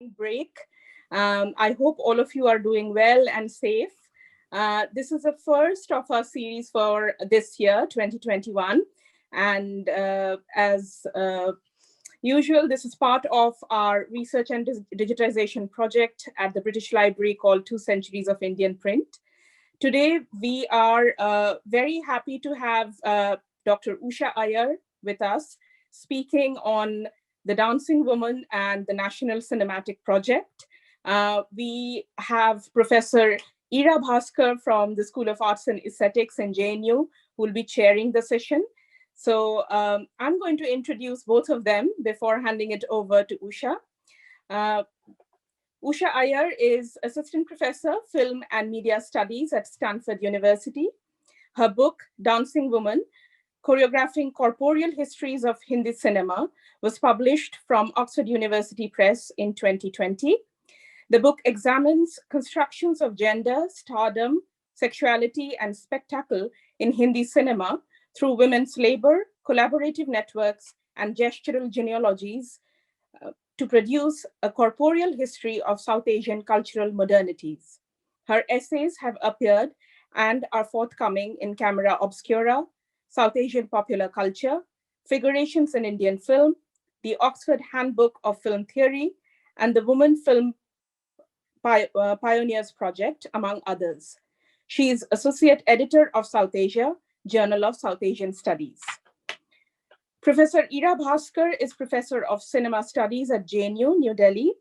break. I hope all of you are doing well and safe. This is the first of our series for this year, 2021. And as usual, this is part of our research and digitization project at the British Library called 2 Centuries of Indian Print. Today, we are very happy to have Dr. Usha Iyer with us, speaking on the Dancing Woman and the National Cinematic Project. We have Professor Ira Bhaskar from the School of Arts and Aesthetics in JNU, who will be chairing the session. So I'm going to introduce both of them before handing it over to Usha. Usha Iyer is Assistant Professor, Film and Media Studies at Stanford University. Her book, Dancing Woman, Choreographing Corporeal Histories of Hindi Cinema, was published from Oxford University Press in 2020. The book examines constructions of gender, stardom, sexuality, and spectacle in Hindi cinema through women's labor, collaborative networks, and gestural genealogies to produce a corporeal history of South Asian cultural modernities. Her essays have appeared and are forthcoming in Camera Obscura, South Asian Popular Culture, Figurations in Indian Film, the Oxford Handbook of Film Theory, and the Women Film Pioneers Project, among others. She is Associate Editor of South Asia, Journal of South Asian Studies. Professor Ira Bhaskar is Professor of Cinema Studies at JNU, New Delhi.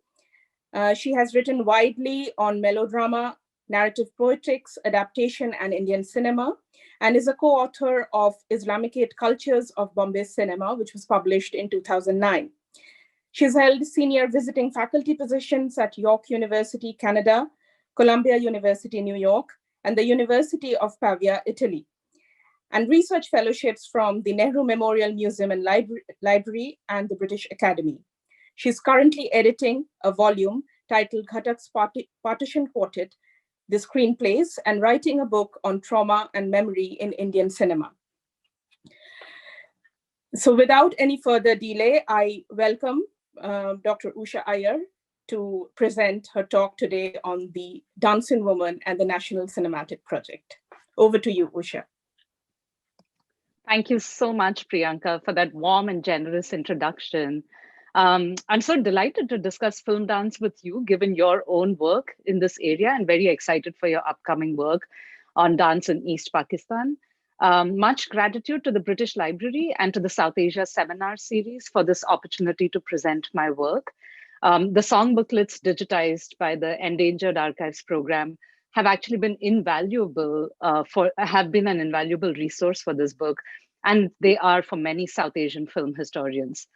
She has written widely on melodrama, narrative poetics, adaptation, and Indian cinema, and is a co-author of Islamicate Cultures of Bombay Cinema, which was published in 2009. She's held senior visiting faculty positions at York University, Canada, Columbia University, New York, and the University of Pavia, Italy, and research fellowships from the Nehru Memorial Museum and Library and the British Academy. She's currently editing a volume titled Ghatak's Partition Quartet, the Screenplays, and writing a book on trauma and memory in Indian cinema. So without any further delay, I welcome Dr. Usha Iyer to present her talk today on the Dancing Woman and the National Cinematic Project. Over to you, Usha. Thank you so much, Priyanka, for that warm and generous introduction. I'm so delighted to discuss film dance with you, given your own work in this area, and very excited for your upcoming work on dance in East Pakistan. Much gratitude to the British Library and to the South Asia Seminar Series for this opportunity to present my work. The song booklets digitized by the Endangered Archives program have actually been invaluable have been an invaluable resource for this book, and they are for many South Asian film historians.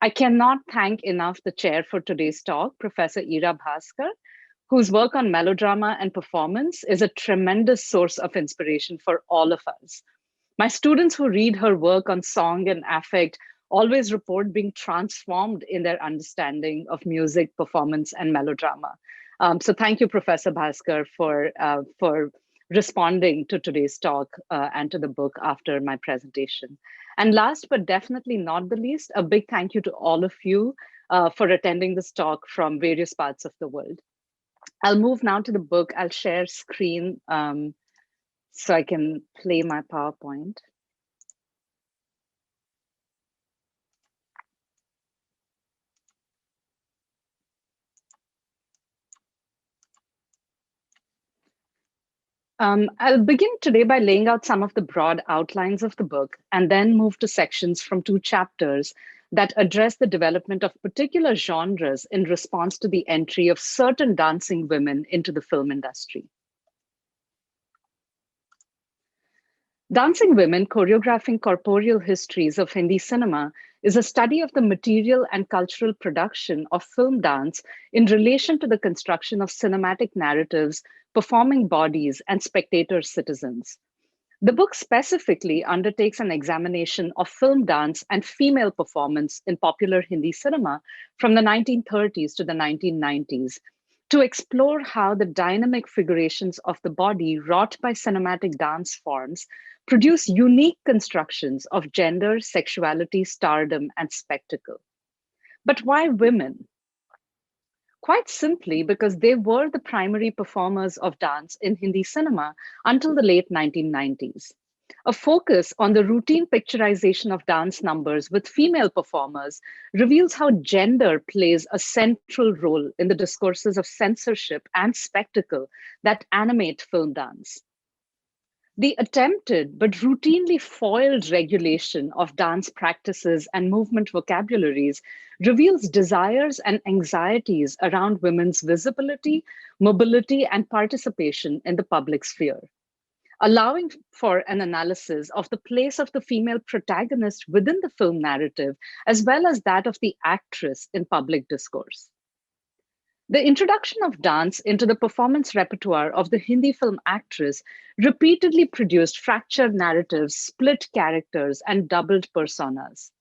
I cannot thank enough the chair for today's talk, Professor Ira Bhaskar, whose work on melodrama and performance is a tremendous source of inspiration for all of us. My students who read her work on song and affect always report being transformed in their understanding of music, performance, and melodrama. So thank you, Professor Bhaskar, for responding to today's talk and to the book after my presentation. And last but definitely not the least, a big thank you to all of you for attending this talk from various parts of the world. I'll move now to the book. I'll share screen so I can play my PowerPoint. I'll begin today by laying out some of the broad outlines of the book and then move to sections from 2 chapters that address the development of particular genres in response to the entry of certain dancing women into the film industry. Dancing Women, Choreographing Corporeal Histories of Hindi Cinema is a study of the material and cultural production of film dance in relation to the construction of cinematic narratives, performing bodies, and spectator citizens. The book specifically undertakes an examination of film dance and female performance in popular Hindi cinema from the 1930s to the 1990s, to explore how the dynamic figurations of the body wrought by cinematic dance forms produce unique constructions of gender, sexuality, stardom, and spectacle. But why women? quite simply because they were the primary performers of dance in Hindi cinema until the late 1990s. A focus on the routine picturization of dance numbers with female performers reveals how gender plays a central role in the discourses of censorship and spectacle that animate film dance. The attempted but routinely foiled regulation of dance practices and movement vocabularies reveals desires and anxieties around women's visibility, mobility, and participation in the public sphere, allowing for an analysis of the place of the female protagonist within the film narrative, as well as that of the actress in public discourse. The introduction of dance into the performance repertoire of the Hindi film actress repeatedly produced fractured narratives, split characters, and doubled personas.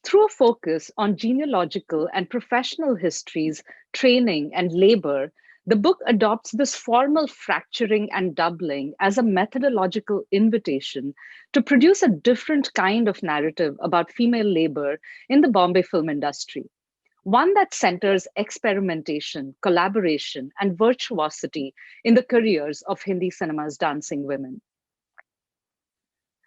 Through a focus on genealogical and professional histories, training, and labor, the book adopts this formal fracturing and doubling as a methodological invitation to produce a different kind of narrative about female labor in the Bombay film industry, one that centers experimentation, collaboration, and virtuosity in the careers of Hindi cinema's dancing women.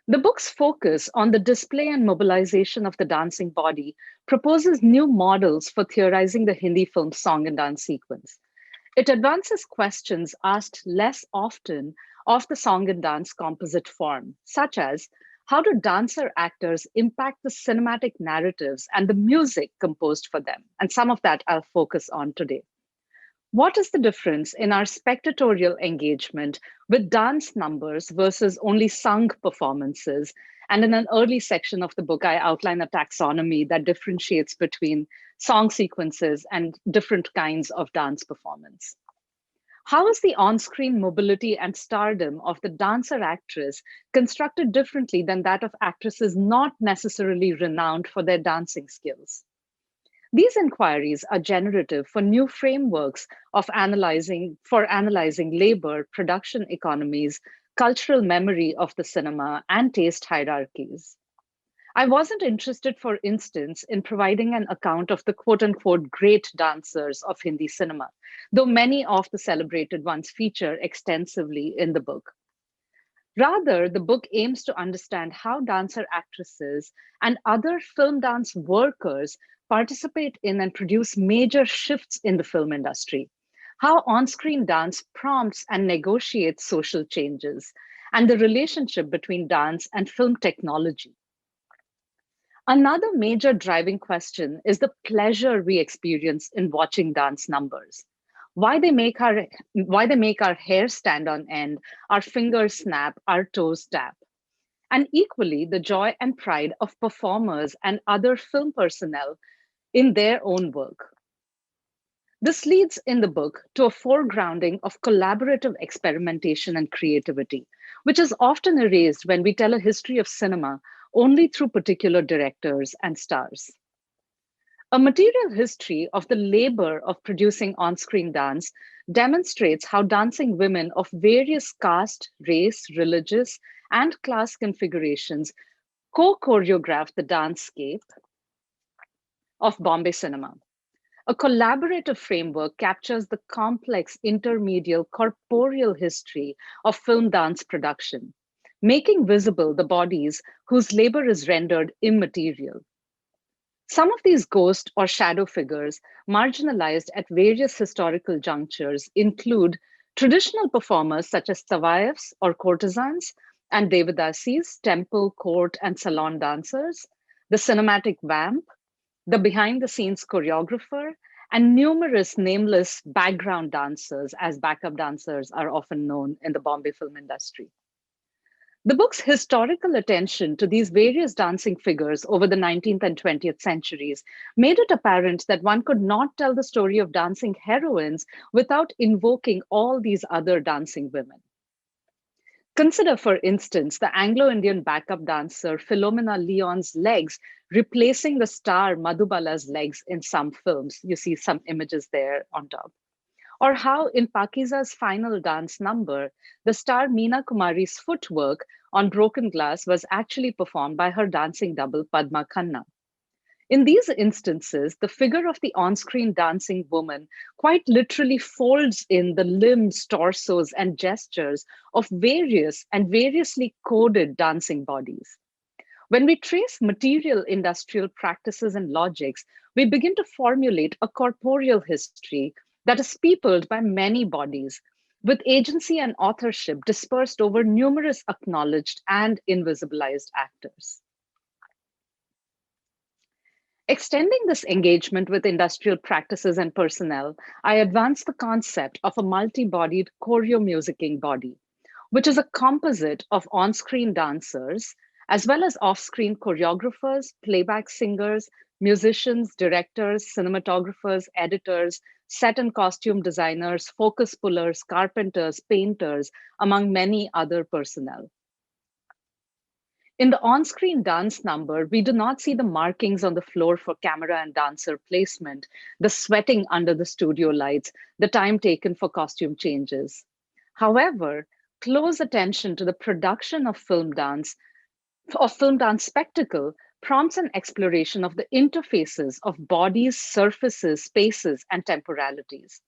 The book's focus on the display and mobilization of the dancing body proposes new models for theorizing the Hindi film song and dance sequence. It advances questions asked less often of the song and dance composite form, such as how do dancer actors impact the cinematic narratives and the music composed for them? And some of that I'll focus on today. What is the difference in our spectatorial engagement with dance numbers versus only sung performances? And in an early section of the book, I outline a taxonomy that differentiates between song sequences and different kinds of dance performance. How is the on screen mobility and stardom of the dancer actress constructed differently than that of actresses not necessarily renowned for their dancing skills? These inquiries are generative for new frameworks of analyzing labor, production economies, cultural memory of the cinema, and taste hierarchies. I wasn't interested, for instance, in providing an account of the quote unquote great dancers of Hindi cinema, though many of the celebrated ones feature extensively in the book. Rather, the book aims to understand how dancer actresses and other film dance workers participate in and produce major shifts in the film industry, how on screen dance prompts and negotiates social changes, and the relationship between dance and film technology. Another major driving question is the pleasure we experience in watching dance numbers. Why they make our hair stand on end, our fingers snap, our toes tap. And equally, the joy and pride of performers and other film personnel in their own work. This leads in the book to a foregrounding of collaborative experimentation and creativity, which is often erased when we tell a history of cinema only through particular directors and stars. A material history of the labor of producing on screen dance demonstrates how dancing women of various caste, race, religious, and class configurations co choreographed the dancescape of Bombay cinema. A collaborative framework captures the complex intermedial corporeal history of film dance production, making visible the bodies whose labor is rendered immaterial. Some of these ghost or shadow figures, marginalized at various historical junctures, include traditional performers such as tawayefs or courtesans and devadasis, temple, court, and salon dancers, the cinematic vamp, the behind the scenes choreographer, and numerous nameless background dancers, as backup dancers are often known in the Bombay film industry. The book's historical attention to these various dancing figures over the 19th and 20th centuries made it apparent that one could not tell the story of dancing heroines without invoking all these other dancing women. Consider, for instance, the Anglo-Indian backup dancer Philomena Leon's legs replacing the star Madhubala's legs in some films. You see some images there on top. Or how in Pakiza's final dance number, the star Meena Kumari's footwork on broken glass was actually performed by her dancing double Padma Khanna. In these instances, the figure of the on-screen dancing woman quite literally folds in the limbs, torsos, and gestures of various and variously coded dancing bodies. When we trace material industrial practices and logics, we begin to formulate a corporeal history that is peopled by many bodies, with agency and authorship dispersed over numerous acknowledged and invisibilized actors. Extending this engagement with industrial practices and personnel, I advance the concept of a multi-bodied choreomusicking body, which is a composite of on-screen dancers, as well as off-screen choreographers, playback singers, musicians, directors, cinematographers, editors, set and costume designers, focus pullers, carpenters, painters, among many other personnel. In the on-screen dance number, we do not see the markings on the floor for camera and dancer placement, the sweating under the studio lights, the time taken for costume changes. However, close attention to the production of film dance spectacle prompts an exploration of the interfaces of bodies, surfaces, spaces, and temporalities.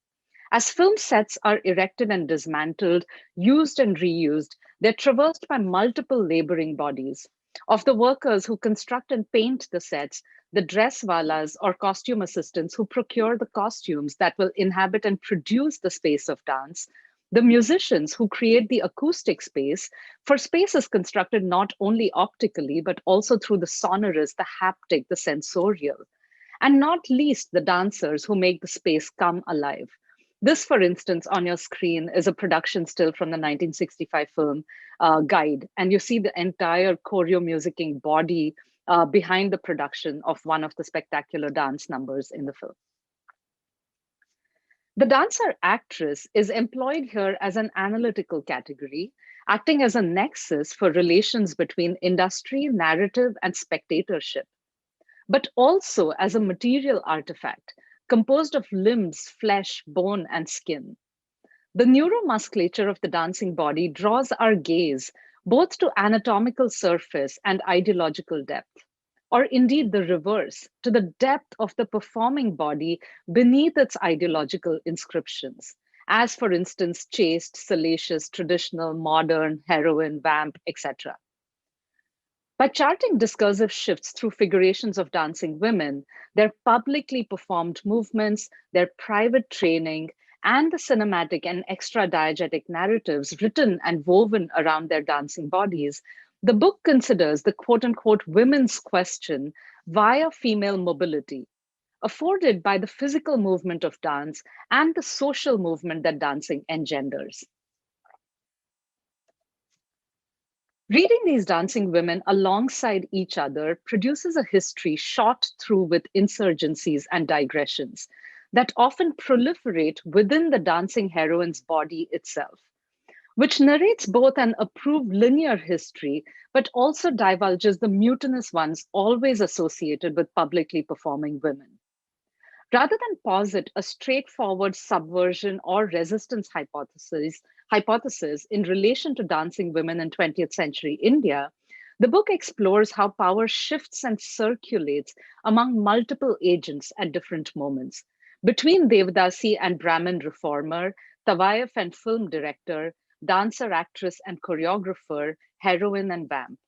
As film sets are erected and dismantled, used and reused, they're traversed by multiple laboring bodies. Of the workers who construct and paint the sets, the dress valas or costume assistants who procure the costumes that will inhabit and produce the space of dance, the musicians who create the acoustic space, for space is constructed not only optically, but also through the sonorous, the haptic, the sensorial, and not least the dancers who make the space come alive. This, for instance, on your screen is a production still from the 1965 film Guide, and you see the entire choreomusicking body behind the production of one of the spectacular dance numbers in the film. The dancer actress is employed here as an analytical category, acting as a nexus for relations between industry, narrative, and spectatorship, but also as a material artifact composed of limbs, flesh, bone, and skin. The neuromusculature of the dancing body draws our gaze both to anatomical surface and ideological depth, or indeed the reverse, to the depth of the performing body beneath its ideological inscriptions, as for instance, chaste, salacious, traditional, modern, heroine, vamp, etc. By charting discursive shifts through figurations of dancing women, their publicly performed movements, their private training, and the cinematic and extra diegetic narratives written and woven around their dancing bodies, the book considers the quote unquote women's question via female mobility, afforded by the physical movement of dance and the social movement that dancing engenders. Reading these dancing women alongside each other produces a history shot through with insurgencies and digressions that often proliferate within the dancing heroine's body itself, which narrates both an approved linear history, but also divulges the mutinous ones always associated with publicly performing women. Rather than posit a straightforward subversion or resistance hypothesis in relation to dancing women in 20th century India, the book explores how power shifts and circulates among multiple agents at different moments, between Devdasi and Brahmin reformer, Tavaif and film director, dancer, actress, and choreographer, heroine, and vamp.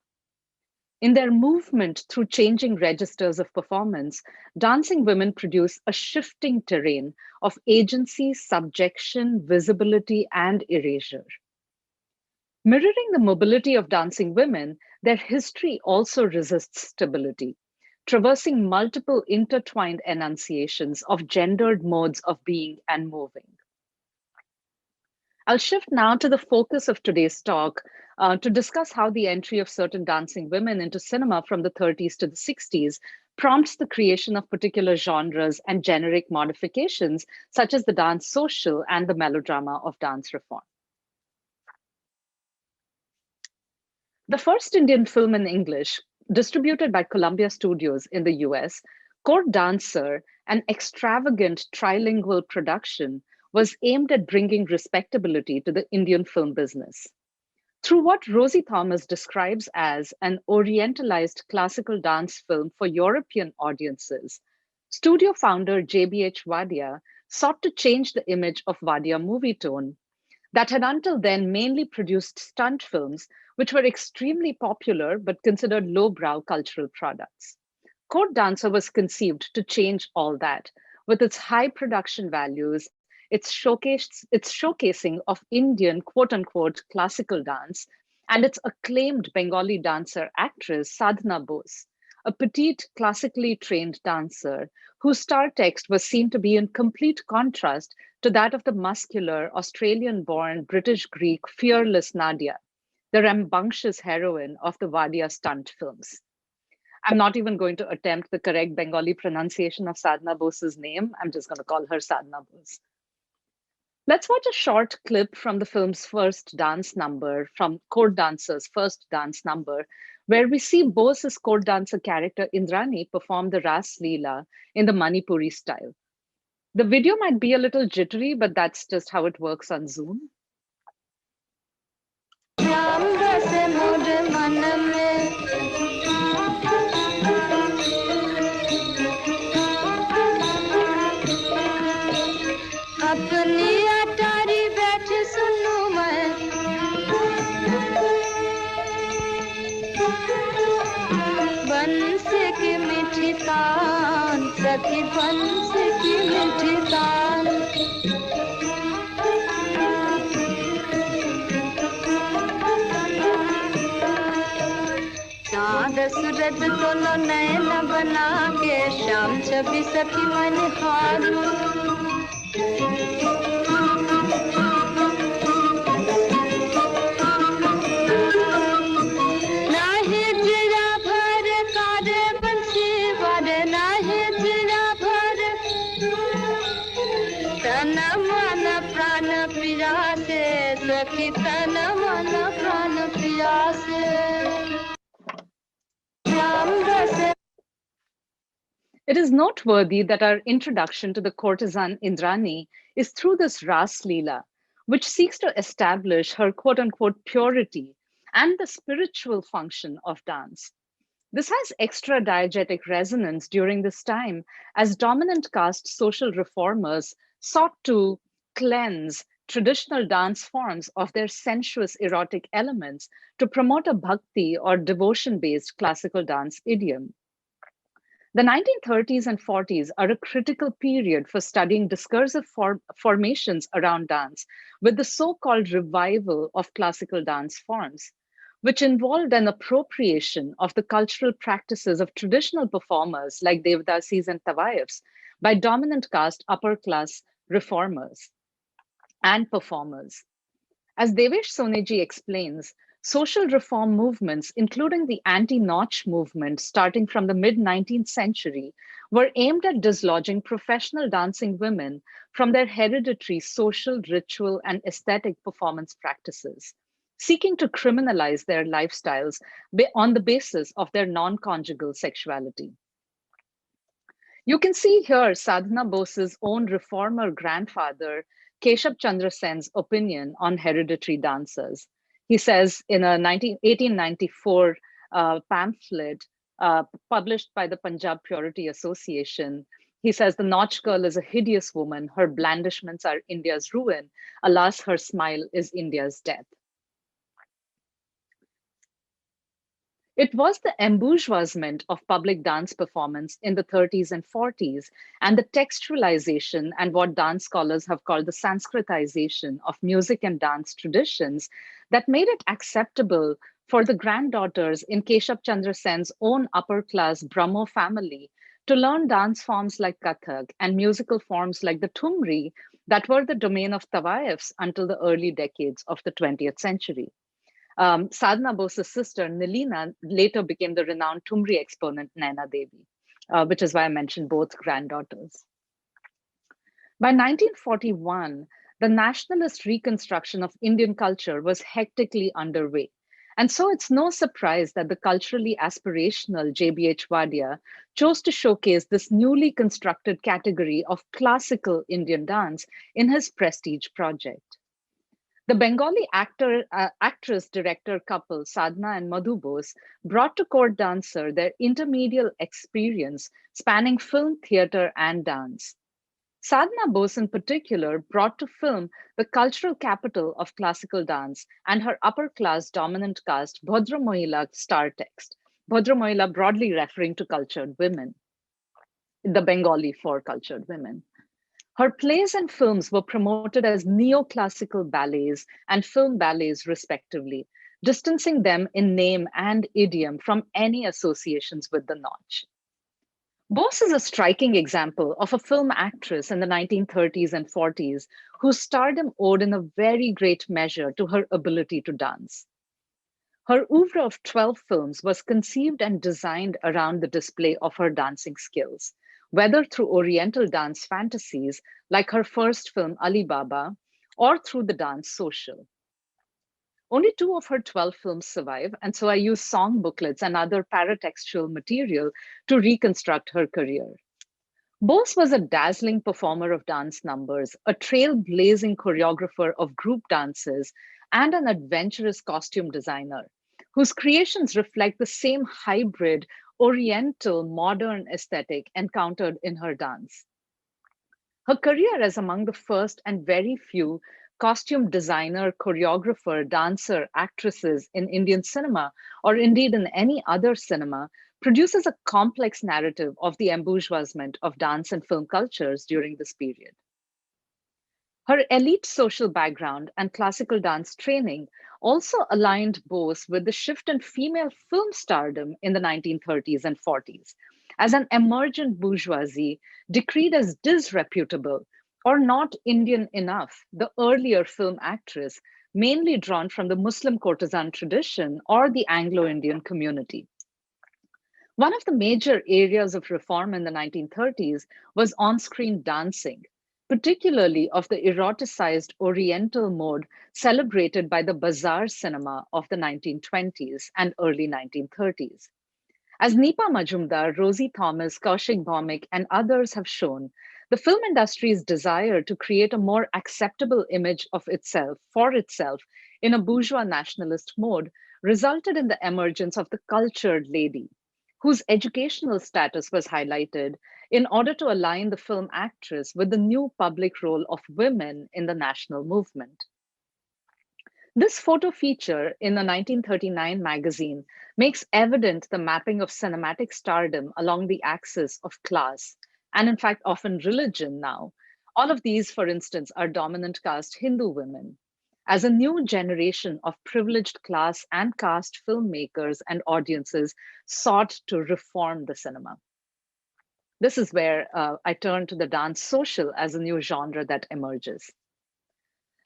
In their movement through changing registers of performance, dancing women produce a shifting terrain of agency, subjection, visibility, and erasure. Mirroring the mobility of dancing women, their history also resists stability, traversing multiple intertwined enunciations of gendered modes of being and moving. I'll shift now to the focus of today's talk to discuss how the entry of certain dancing women into cinema from the 30s to the 60s prompts the creation of particular genres and generic modifications, such as the dance social and the melodrama of dance reform. The first Indian film in English, distributed by Columbia Studios in the US, Court Dancer, an extravagant trilingual production, was aimed at bringing respectability to the Indian film business. Through what Rosie Thomas describes as an orientalized classical dance film for European audiences, studio founder JBH Wadia sought to change the image of Wadia movie tone that had until then mainly produced stunt films, which were extremely popular but considered lowbrow cultural products. Court Dancer was conceived to change all that, with its high production values, its showcasing of Indian quote unquote classical dance, and its acclaimed Bengali dancer actress Sadhana Bose, a petite, classically trained dancer whose star text was seen to be in complete contrast to that of the muscular, Australian born British Greek fearless Nadia, the rambunctious heroine of the Wadia stunt films. I'm not even going to attempt the correct Bengali pronunciation of Sadhana Bose's name. I'm just going to call her Sadhana Bose. Let's watch a short clip from the film's first dance number, from Court Dancer's first dance number, where we see Bose's court dancer character Indrani perform the Ras Leela in the Manipuri style. The video might be a little jittery, but that's just how it works on Zoom. सूरज दोनों नैन बना के शाम छवि सखी मन हार नाहे जिया भर कारे बंसी वर नाहे जिया भर तन मन प्राण प्रिया से सखी तन मन प्राण प्रिया से It is noteworthy that our introduction to the courtesan Indrani is through this Ras Leela, which seeks to establish her quote unquote purity and the spiritual function of dance. This has extra diegetic resonance during this time as dominant caste social reformers sought to cleanse traditional dance forms of their sensuous erotic elements to promote a bhakti or devotion based classical dance idiom. The 1930s and 40s are a critical period for studying discursive formations around dance, with the so called revival of classical dance forms, which involved an appropriation of the cultural practices of traditional performers like Devdasis and Tawayefs by dominant caste upper class reformers and performers. As Devesh Soneji explains, social reform movements, including the anti-notch movement starting from the mid-19th century, were aimed at dislodging professional dancing women from their hereditary social, ritual, and aesthetic performance practices, seeking to criminalize their lifestyles on the basis of their non-conjugal sexuality. You can see here Sadhana Bose's own reformer grandfather, Keshab Chandra Sen's opinion on hereditary dancers. He says in a 1894 pamphlet published by the Punjab Purity Association, he says, the Notch girl is a hideous woman. Her blandishments are India's ruin. Alas, her smile is India's death. It was the embourgeoisement of public dance performance in the 30s and 40s, and the textualization and what dance scholars have called the Sanskritization of music and dance traditions that made it acceptable for the granddaughters in Keshab Chandra Sen's own upper class Brahmo family to learn dance forms like Kathak and musical forms like the Thumri that were the domain of Tawayefs until the early decades of the 20th century. Sadhana Bose's sister, Nilina, later became the renowned Thumri exponent, Naina Devi, which is why I mentioned both granddaughters. By 1941, the nationalist reconstruction of Indian culture was hectically underway. And so it's no surprise that the culturally aspirational JBH Wadia chose to showcase this newly constructed category of classical Indian dance in his prestige project. The Bengali actress-director couple Sadhana and Madhu Bose brought to court dancer their intermediate experience spanning film, theater, and dance. Sadhana Bose, in particular, brought to film the cultural capital of classical dance and her upper class dominant caste, Bhadra Mohila star text. Bhadra Mohila broadly referring to cultured women, the Bengali for cultured women. Her plays and films were promoted as neoclassical ballets and film ballets, respectively, distancing them in name and idiom from any associations with the Nautch. Bose is a striking example of a film actress in the 1930s and 40s whose stardom owed in a very great measure to her ability to dance. Her oeuvre of 12 films was conceived and designed around the display of her dancing skills, whether through Oriental dance fantasies like her first film Ali Baba, or through the dance social. Only 2 of her 12 films survive, and so I use song booklets and other paratextual material to reconstruct her career. Bose was a dazzling performer of dance numbers, a trailblazing choreographer of group dances, and an adventurous costume designer, whose creations reflect the same hybrid Oriental modern aesthetic encountered in her dance. Her career as among the first and very few costume designer, choreographer, dancer, actresses in Indian cinema, or indeed in any other cinema, produces a complex narrative of the embourgeoisement of dance and film cultures during this period. Her elite social background and classical dance training also aligned Bose with the shift in female film stardom in the 1930s and 40s, as an emergent bourgeoisie decreed as disreputable or not Indian enough the earlier film actress, mainly drawn from the Muslim courtesan tradition or the Anglo-Indian community. One of the major areas of reform in the 1930s was on-screen dancing, particularly of the eroticized Oriental mode celebrated by the bazaar cinema of the 1920s and early 1930s. As Nipa Majumdar, Rosie Thomas, Kaushik Bhaumik, and others have shown, the film industry's desire to create a more acceptable image of itself, for itself, in a bourgeois nationalist mode resulted in the emergence of the cultured lady, whose educational status was highlighted in order to align the film actress with the new public role of women in the national movement. This photo feature in the 1939 magazine makes evident the mapping of cinematic stardom along the axis of class, and in fact, often religion now. All of these, for instance, are dominant caste Hindu women, as a new generation of privileged class and caste filmmakers and audiences sought to reform the cinema. This is where I turn to the dance social as a new genre that emerges.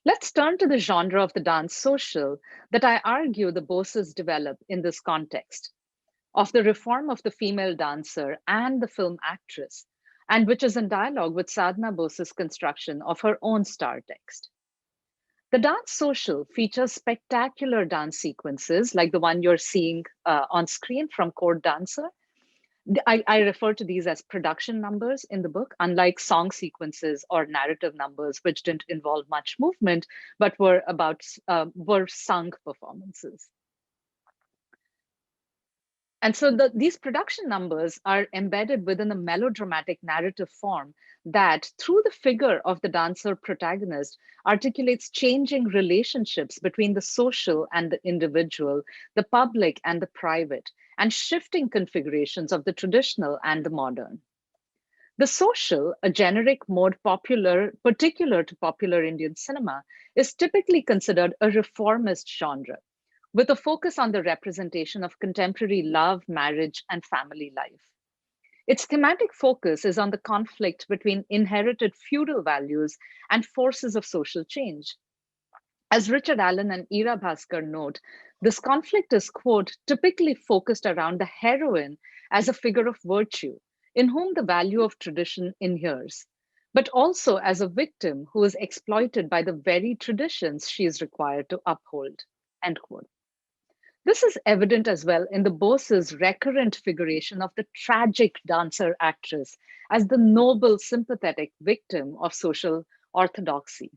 Let's turn to the genre of the dance social that I argue the Boses develop in this context of the reform of the female dancer and the film actress, and which is in dialogue with Sadhana Bose's construction of her own star text. The dance social features spectacular dance sequences like the one you're seeing on screen from Court Dancer. I refer to these as production numbers in the book, unlike song sequences or narrative numbers, which didn't involve much movement, but were sung performances. And so these production numbers are embedded within a melodramatic narrative form that, through the figure of the dancer protagonist, articulates changing relationships between the social and the individual, the public and the private, and shifting configurations of the traditional and the modern. The social, a generic mode particular to popular Indian cinema, is typically considered a reformist genre, with a focus on the representation of contemporary love, marriage, and family life. Its thematic focus is on the conflict between inherited feudal values and forces of social change. As Richard Allen and Ira Bhaskar note, this conflict is, quote, typically focused around the heroine as a figure of virtue, in whom the value of tradition inheres, but also as a victim who is exploited by the very traditions she is required to uphold, end quote. This is evident as well in the Bose's recurrent figuration of the tragic dancer actress as the noble, sympathetic victim of social orthodoxy.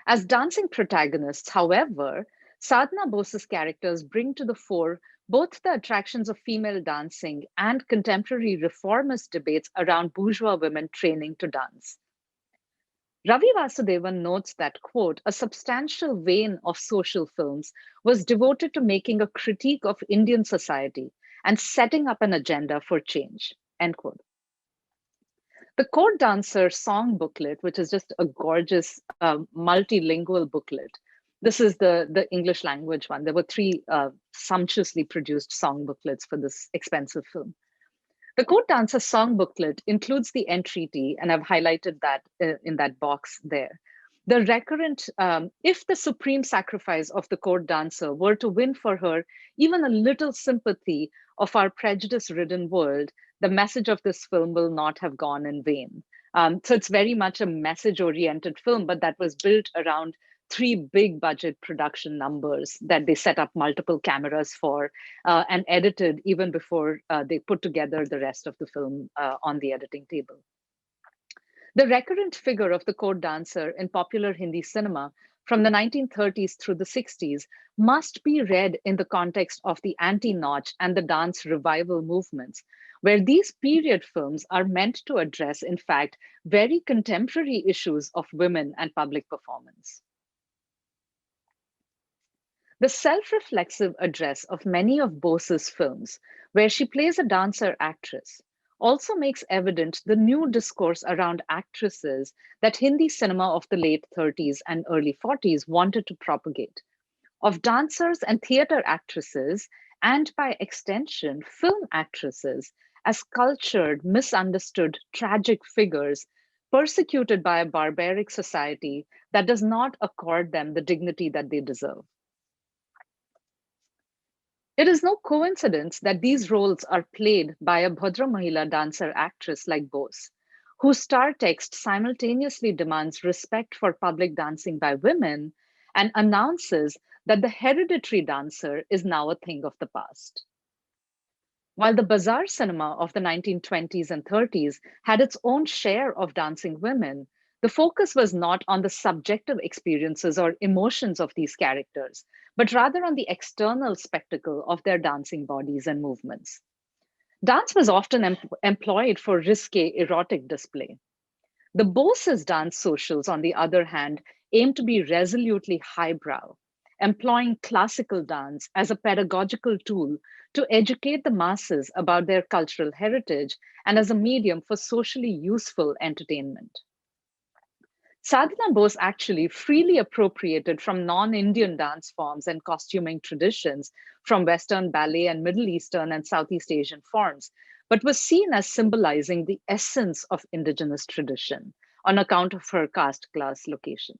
As dancing protagonists, however, Sadhana Bose's characters bring to the fore both the attractions of female dancing and contemporary reformist debates around bourgeois women training to dance. Ravi Vasudevan notes that, quote, a substantial vein of social films was devoted to making a critique of Indian society and setting up an agenda for change, end quote. The Court Dancer song booklet, which is just a gorgeous multilingual booklet. This is the English language one. There were three sumptuously produced song booklets for this expensive film. The Court Dancer song booklet includes the entreaty, and I've highlighted that in that box there. The recurrent, if the supreme sacrifice of the court dancer were to win for her even a little sympathy of our prejudice-ridden world, the message of this film will not have gone in vain. So it's very much a message-oriented film, but that was built around three big budget production numbers that they set up multiple cameras for and edited even before they put together the rest of the film on the editing table. The recurrent figure of the court dancer in popular Hindi cinema from the 1930s through the 60s must be read in the context of the anti-nautch and the dance revival movements, where these period films are meant to address, in fact, very contemporary issues of women and public performance. The self-reflexive address of many of Bose's films, where she plays a dancer actress, also makes evident the new discourse around actresses that Hindi cinema of the late 30s and early 40s wanted to propagate, of dancers and theater actresses, and by extension, film actresses, as cultured, misunderstood, tragic figures persecuted by a barbaric society that does not accord them the dignity that they deserve. It is no coincidence that these roles are played by a Bhadra Mahila dancer actress like Bose, whose star text simultaneously demands respect for public dancing by women and announces that the hereditary dancer is now a thing of the past. While the bazaar cinema of the 1920s and 30s had its own share of dancing women, the focus was not on the subjective experiences or emotions of these characters, but rather on the external spectacle of their dancing bodies and movements. Dance was often employed for risque erotic display. The Bose's dance socials, on the other hand, aim to be resolutely highbrow, employing classical dance as a pedagogical tool to educate the masses about their cultural heritage and as a medium for socially useful entertainment. Sadhana Bose actually freely appropriated from non-Indian dance forms and costuming traditions from Western ballet and Middle Eastern and Southeast Asian forms, but was seen as symbolizing the essence of indigenous tradition on account of her caste class location.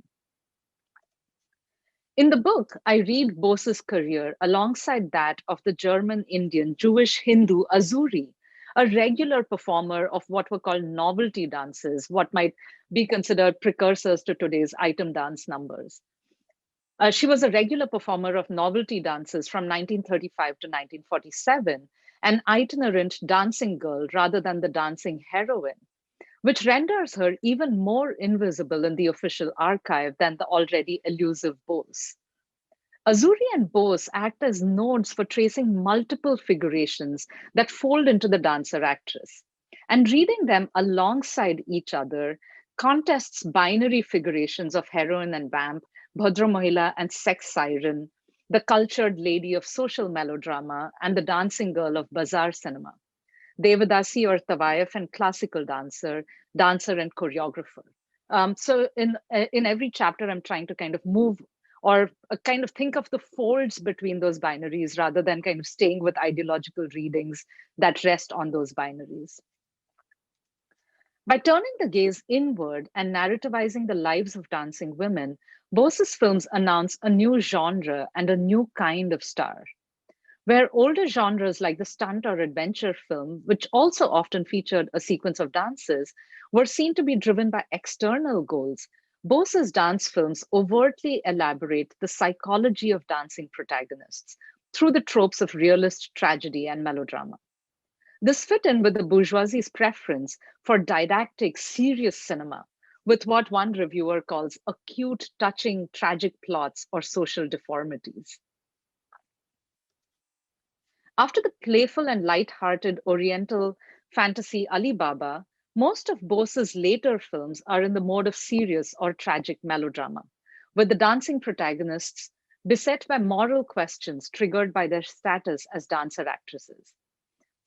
In the book, I read Bose's career alongside that of the German-Indian Jewish Hindu Azuri, a regular performer of what were called novelty dances, what might be considered precursors to today's item dance numbers. She was a regular performer of novelty dances from 1935 to 1947, an itinerant dancing girl rather than the dancing heroine, which renders her even more invisible in the official archive than the already elusive Bose. Azuri and Bose act as nodes for tracing multiple figurations that fold into the dancer actress. And reading them alongside each other contests binary figurations of heroine and vamp, Bhadra Mahila and sex siren, the cultured lady of social melodrama, and the dancing girl of bazaar cinema, Devadasi or Tawayef and classical dancer, dancer and choreographer. So in every chapter, I'm trying to kind of move or kind of think of the folds between those binaries rather than kind of staying with ideological readings that rest on those binaries. By turning the gaze inward and narrativizing the lives of dancing women, Bose's films announce a new genre and a new kind of star. Where older genres like the stunt or adventure film, which also often featured a sequence of dances, were seen to be driven by external goals, Bose's dance films overtly elaborate the psychology of dancing protagonists through the tropes of realist tragedy and melodrama. This fit in with the bourgeoisie's preference for didactic, serious cinema, with what one reviewer calls acute, touching, tragic plots or social deformities. After the playful and light-hearted Oriental fantasy Ali Baba, most of Bose's later films are in the mode of serious or tragic melodrama, with the dancing protagonists beset by moral questions triggered by their status as dancer actresses.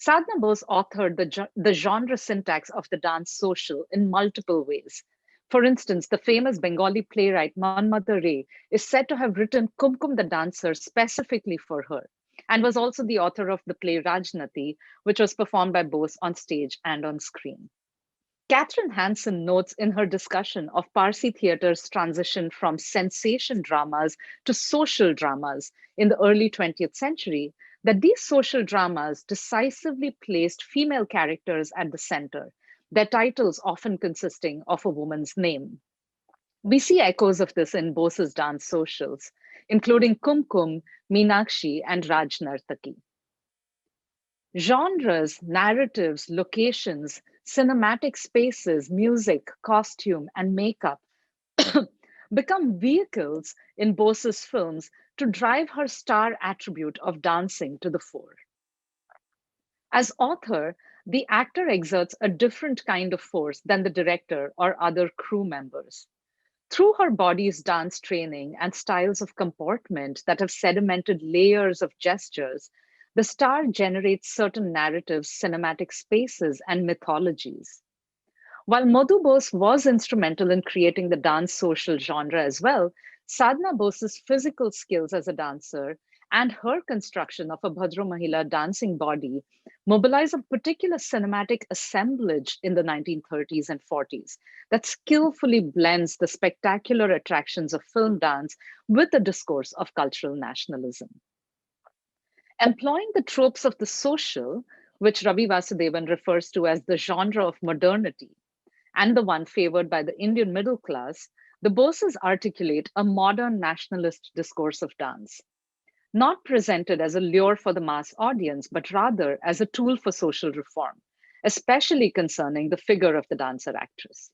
Sadhna Bose authored the genre syntax of the dance social in multiple ways. For instance, the famous Bengali playwright Manmata Ray is said to have written Kumkum the Dancer specifically for her, and was also the author of the play Rajnati, which was performed by Bose on stage and on screen. Catherine Hansen notes in her discussion of Parsi theatre's transition from sensation dramas to social dramas in the early 20th century that these social dramas decisively placed female characters at the center, their titles often consisting of a woman's name. We see echoes of this in Bose's dance socials, including Kumkum, Meenakshi, and Rajnartaki. Genres, narratives, locations, cinematic spaces, music, costume, and makeup become vehicles in Bose's films to drive her star attribute of dancing to the fore. As author, the actor exerts a different kind of force than the director or other crew members. Through her body's dance training and styles of comportment that have sedimented layers of gestures, the star generates certain narratives, cinematic spaces, and mythologies. While Madhu Bose was instrumental in creating the dance social genre as well, Sadhna Bose's physical skills as a dancer and her construction of a Bhadra Mahila dancing body mobilize a particular cinematic assemblage in the 1930s and 40s that skillfully blends the spectacular attractions of film dance with the discourse of cultural nationalism. Employing the tropes of the social, which Ravi Vasudevan refers to as the genre of modernity, and the one favored by the Indian middle class, the Boses articulate a modern nationalist discourse of dance, not presented as a lure for the mass audience, but rather as a tool for social reform, especially concerning the figure of the dancer actress.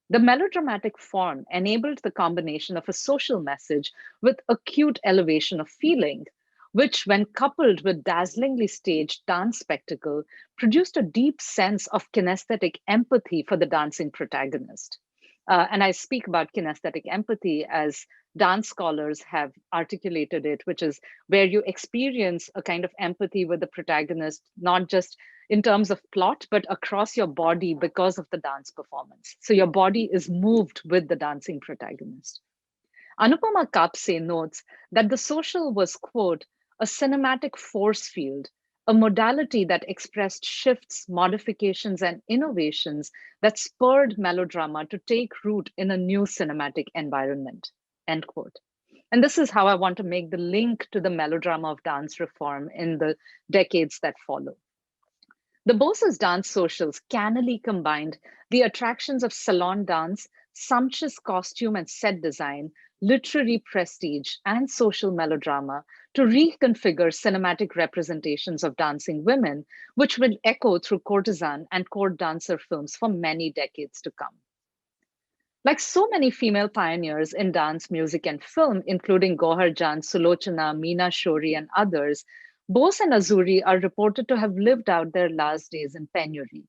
The melodramatic form enabled the combination of a social message with acute elevation of feeling, which, when coupled with dazzlingly staged dance spectacle, produced a deep sense of kinesthetic empathy for the dancing protagonist. And I speak about kinesthetic empathy as dance scholars have articulated it, which is where you experience a kind of empathy with the protagonist, not just in terms of plot, but across your body because of the dance performance. So your body is moved with the dancing protagonist. Anupama Kapse notes that the social was, quote, a cinematic force field, a modality that expressed shifts, modifications, and innovations that spurred melodrama to take root in a new cinematic environment, end quote. And this is how I want to make the link to the melodrama of dance reform in the decades that follow. The Bose's dance socials cannily combined the attractions of salon dance, sumptuous costume and set design, literary prestige, and social melodrama to reconfigure cinematic representations of dancing women, which will echo through courtesan and court dancer films for many decades to come. Like so many female pioneers in dance, music, and film, including Gohar Jan, Sulochana, Meena Shori, and others, Bose and Azuri are reported to have lived out their last days in penury.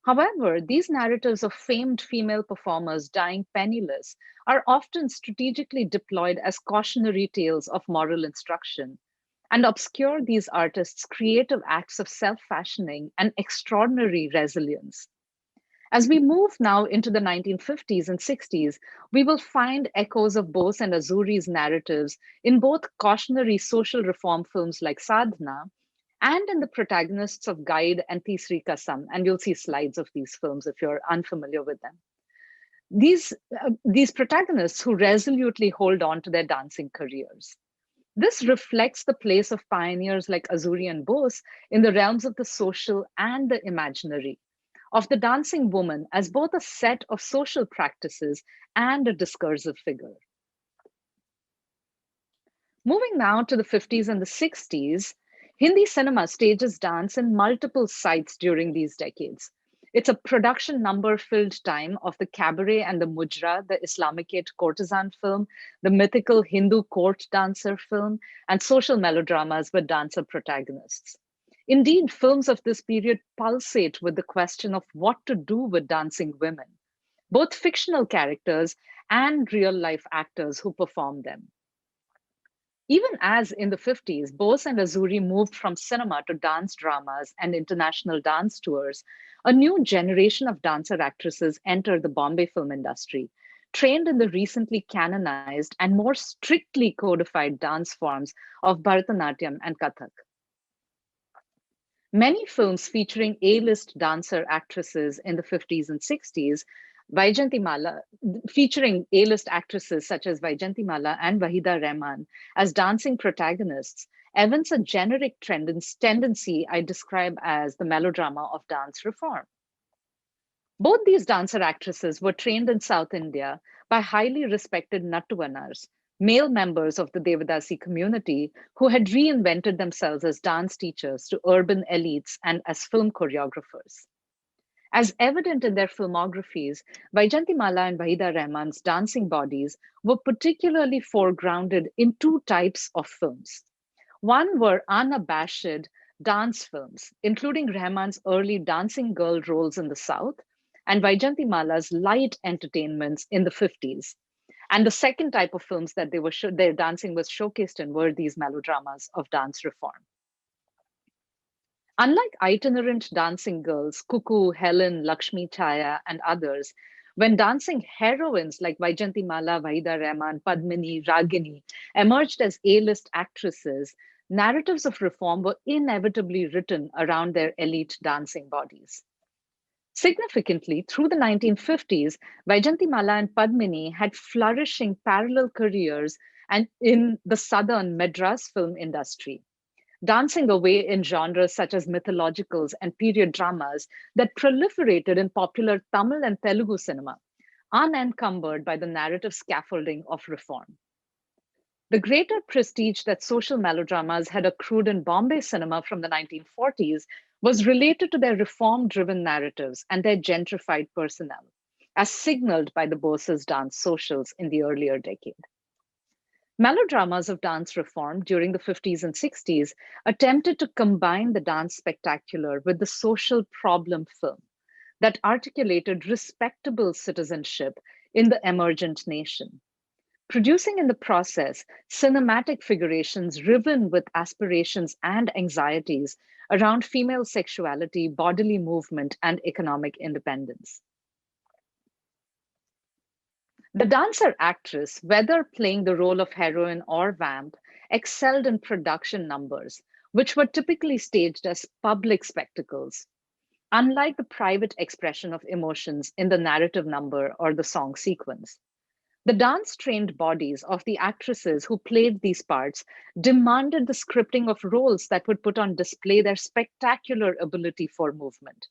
However, these narratives of famed female performers dying penniless are often strategically deployed as cautionary tales of moral instruction and obscure these artists' creative acts of self-fashioning and extraordinary resilience. As we move now into the 1950s and 60s, we will find echoes of Bose and Azuri's narratives in both cautionary social reform films like Sadhana and in the protagonists of Guide and Tisri Kasam. And you'll see slides of these films if you're unfamiliar with them. These protagonists who resolutely hold on to their dancing careers. This reflects the place of pioneers like Azuri and Bose in the realms of the social and the imaginary, of the dancing woman as both a set of social practices and a discursive figure. Moving now to the 50s and the 60s, Hindi cinema stages dance in multiple sites during these decades. It's a production number filled time of the cabaret and the mujra, the Islamicate courtesan film, the mythical Hindu court dancer film, and social melodramas with dancer protagonists. Indeed, films of this period pulsate with the question of what to do with dancing women, both fictional characters and real life actors who perform them. Even as in the 50s, Bose and Azuri moved from cinema to dance dramas and international dance tours, a new generation of dancer actresses entered the Bombay film industry, trained in the recently canonized and more strictly codified dance forms of Bharatanatyam and Kathak. Many films featuring A-list dancer actresses in the 50s and 60s, Vyjayanthimala, featuring A-list actresses such as Vyjayanthimala and Waheeda Rehman as dancing protagonists, evince a generic tendency I describe as the melodrama of dance reform. Both these dancer actresses were trained in South India by highly respected Nattuvanas, male members of the Devadasi community who had reinvented themselves as dance teachers to urban elites and as film choreographers. As evident in their filmographies, Vyjayanthimala and Waheeda Rehman's dancing bodies were particularly foregrounded in two types of films. One were unabashed dance films, including Rehman's early dancing girl roles in the South and Vyjayanthimala's light entertainments in the 50s. And the second type of films that their dancing was showcased in were these melodramas of dance reform. Unlike itinerant dancing girls, Kuku, Helen, Lakshmi Chaya, and others, when dancing heroines like Vyjayanthimala, Waheeda Rehman, Padmini, Ragini emerged as A-list actresses, narratives of reform were inevitably written around their elite dancing bodies. Significantly, through the 1950s, Vyjayanthimala and Padmini had flourishing parallel careers and in the southern Madras film industry, dancing away in genres such as mythologicals and period dramas that proliferated in popular Tamil and Telugu cinema, unencumbered by the narrative scaffolding of reform. The greater prestige that social melodramas had accrued in Bombay cinema from the 1940s was related to their reform-driven narratives and their gentrified personnel, as signaled by the Bose's dance socials in the earlier decade. Melodramas of dance reform during the 50s and 60s attempted to combine the dance spectacular with the social problem film that articulated respectable citizenship in the emergent nation, producing in the process cinematic figurations riven with aspirations and anxieties around female sexuality, bodily movement, and economic independence. The dancer actress, whether playing the role of heroine or vamp, excelled in production numbers, which were typically staged as public spectacles, unlike the private expression of emotions in the narrative number or the song sequence. The dance-trained bodies of the actresses who played these parts demanded the scripting of roles that would put on display their spectacular ability for movement,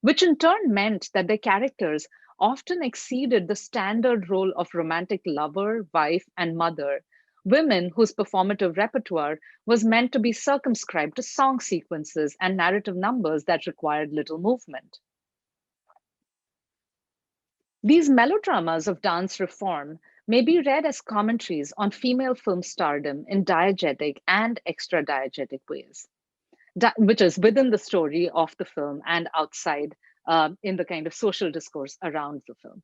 which in turn meant that their characters often exceeded the standard role of romantic lover, wife, and mother, women whose performative repertoire was meant to be circumscribed to song sequences and narrative numbers that required little movement. These melodramas of dance reform may be read as commentaries on female film stardom in diegetic and extra-diegetic ways, which is within the story of the film and outside in the kind of social discourse around the film.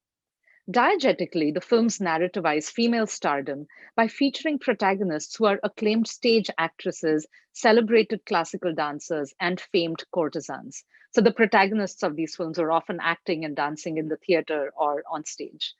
Diegetically, the films narrativize female stardom by featuring protagonists who are acclaimed stage actresses, celebrated classical dancers, and famed courtesans. So the protagonists of these films are often acting and dancing in the theater or on stage.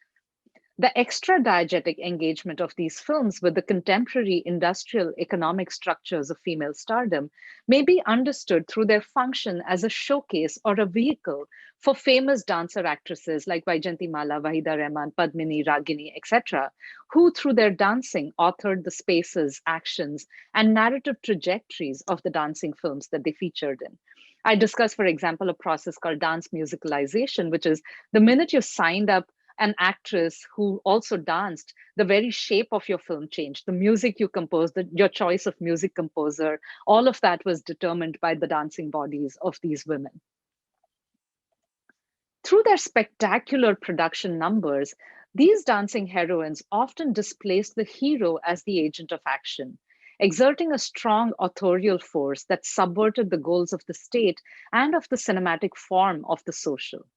The extra-diegetic engagement of these films with the contemporary industrial economic structures of female stardom may be understood through their function as a showcase or a vehicle for famous dancer actresses like Vyjayanthimala, Waheeda Rehman, Padmini, Ragini, etc., who through their dancing authored the spaces, actions, and narrative trajectories of the dancing films that they featured in. I discussed, for example, a process called dance musicalization, which is the minute you signed up an actress who also danced, the very shape of your film changed. The music you composed, your choice of music composer, all of that was determined by the dancing bodies of these women. Through their spectacular production numbers, these dancing heroines often displaced the hero as the agent of action, exerting a strong authorial force that subverted the goals of the state and of the cinematic form of the social.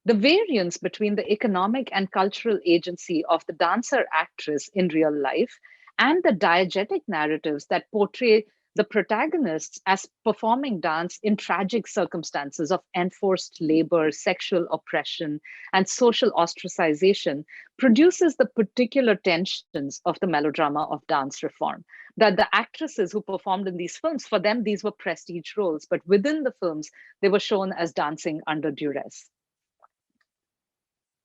The variance between the economic and cultural agency of the dancer actress in real life and the diegetic narratives that portray the protagonists as performing dance in tragic circumstances of enforced labor, sexual oppression, and social ostracization produces the particular tensions of the melodrama of dance reform. That the actresses who performed in these films, for them, these were prestige roles, but within the films, they were shown as dancing under duress.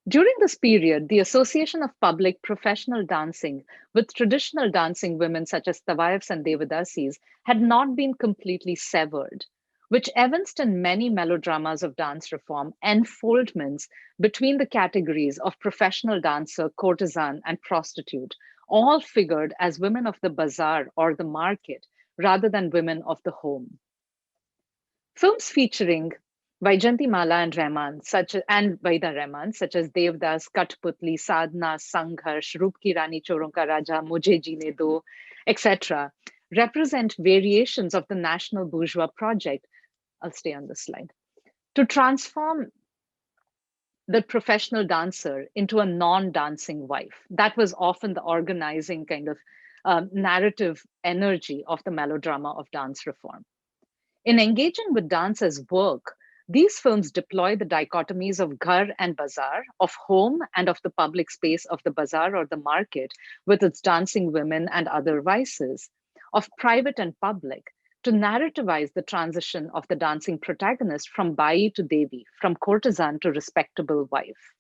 During this period, the association of public professional dancing with traditional dancing women such as Tawayefs and Devadasis had not been completely severed, which evinced in many melodramas of dance reform enfoldments between the categories of professional dancer, courtesan, and prostitute, all figured as women of the bazaar or the market rather than women of the home. Films featuring Vyjayanthimala and Rehman, and Waheeda Rehman, such as Devdas, Katputli, Sadhna, Sangharsh, Roop Ki Rani Choron Ka Raja, Mujhe Jeene Do, etc., represent variations of the national bourgeois project. I'll stay on this slide. To transform the professional dancer into a non-dancing wife. That was often the organizing kind of narrative energy of the melodrama of dance reform. In engaging with dance as work, these films deploy the dichotomies of ghar and bazaar, of home and of the public space of the bazaar or the market with its dancing women and other vices, of private and public, to narrativize the transition of the dancing protagonist from Bai to Devi, from courtesan to respectable wife.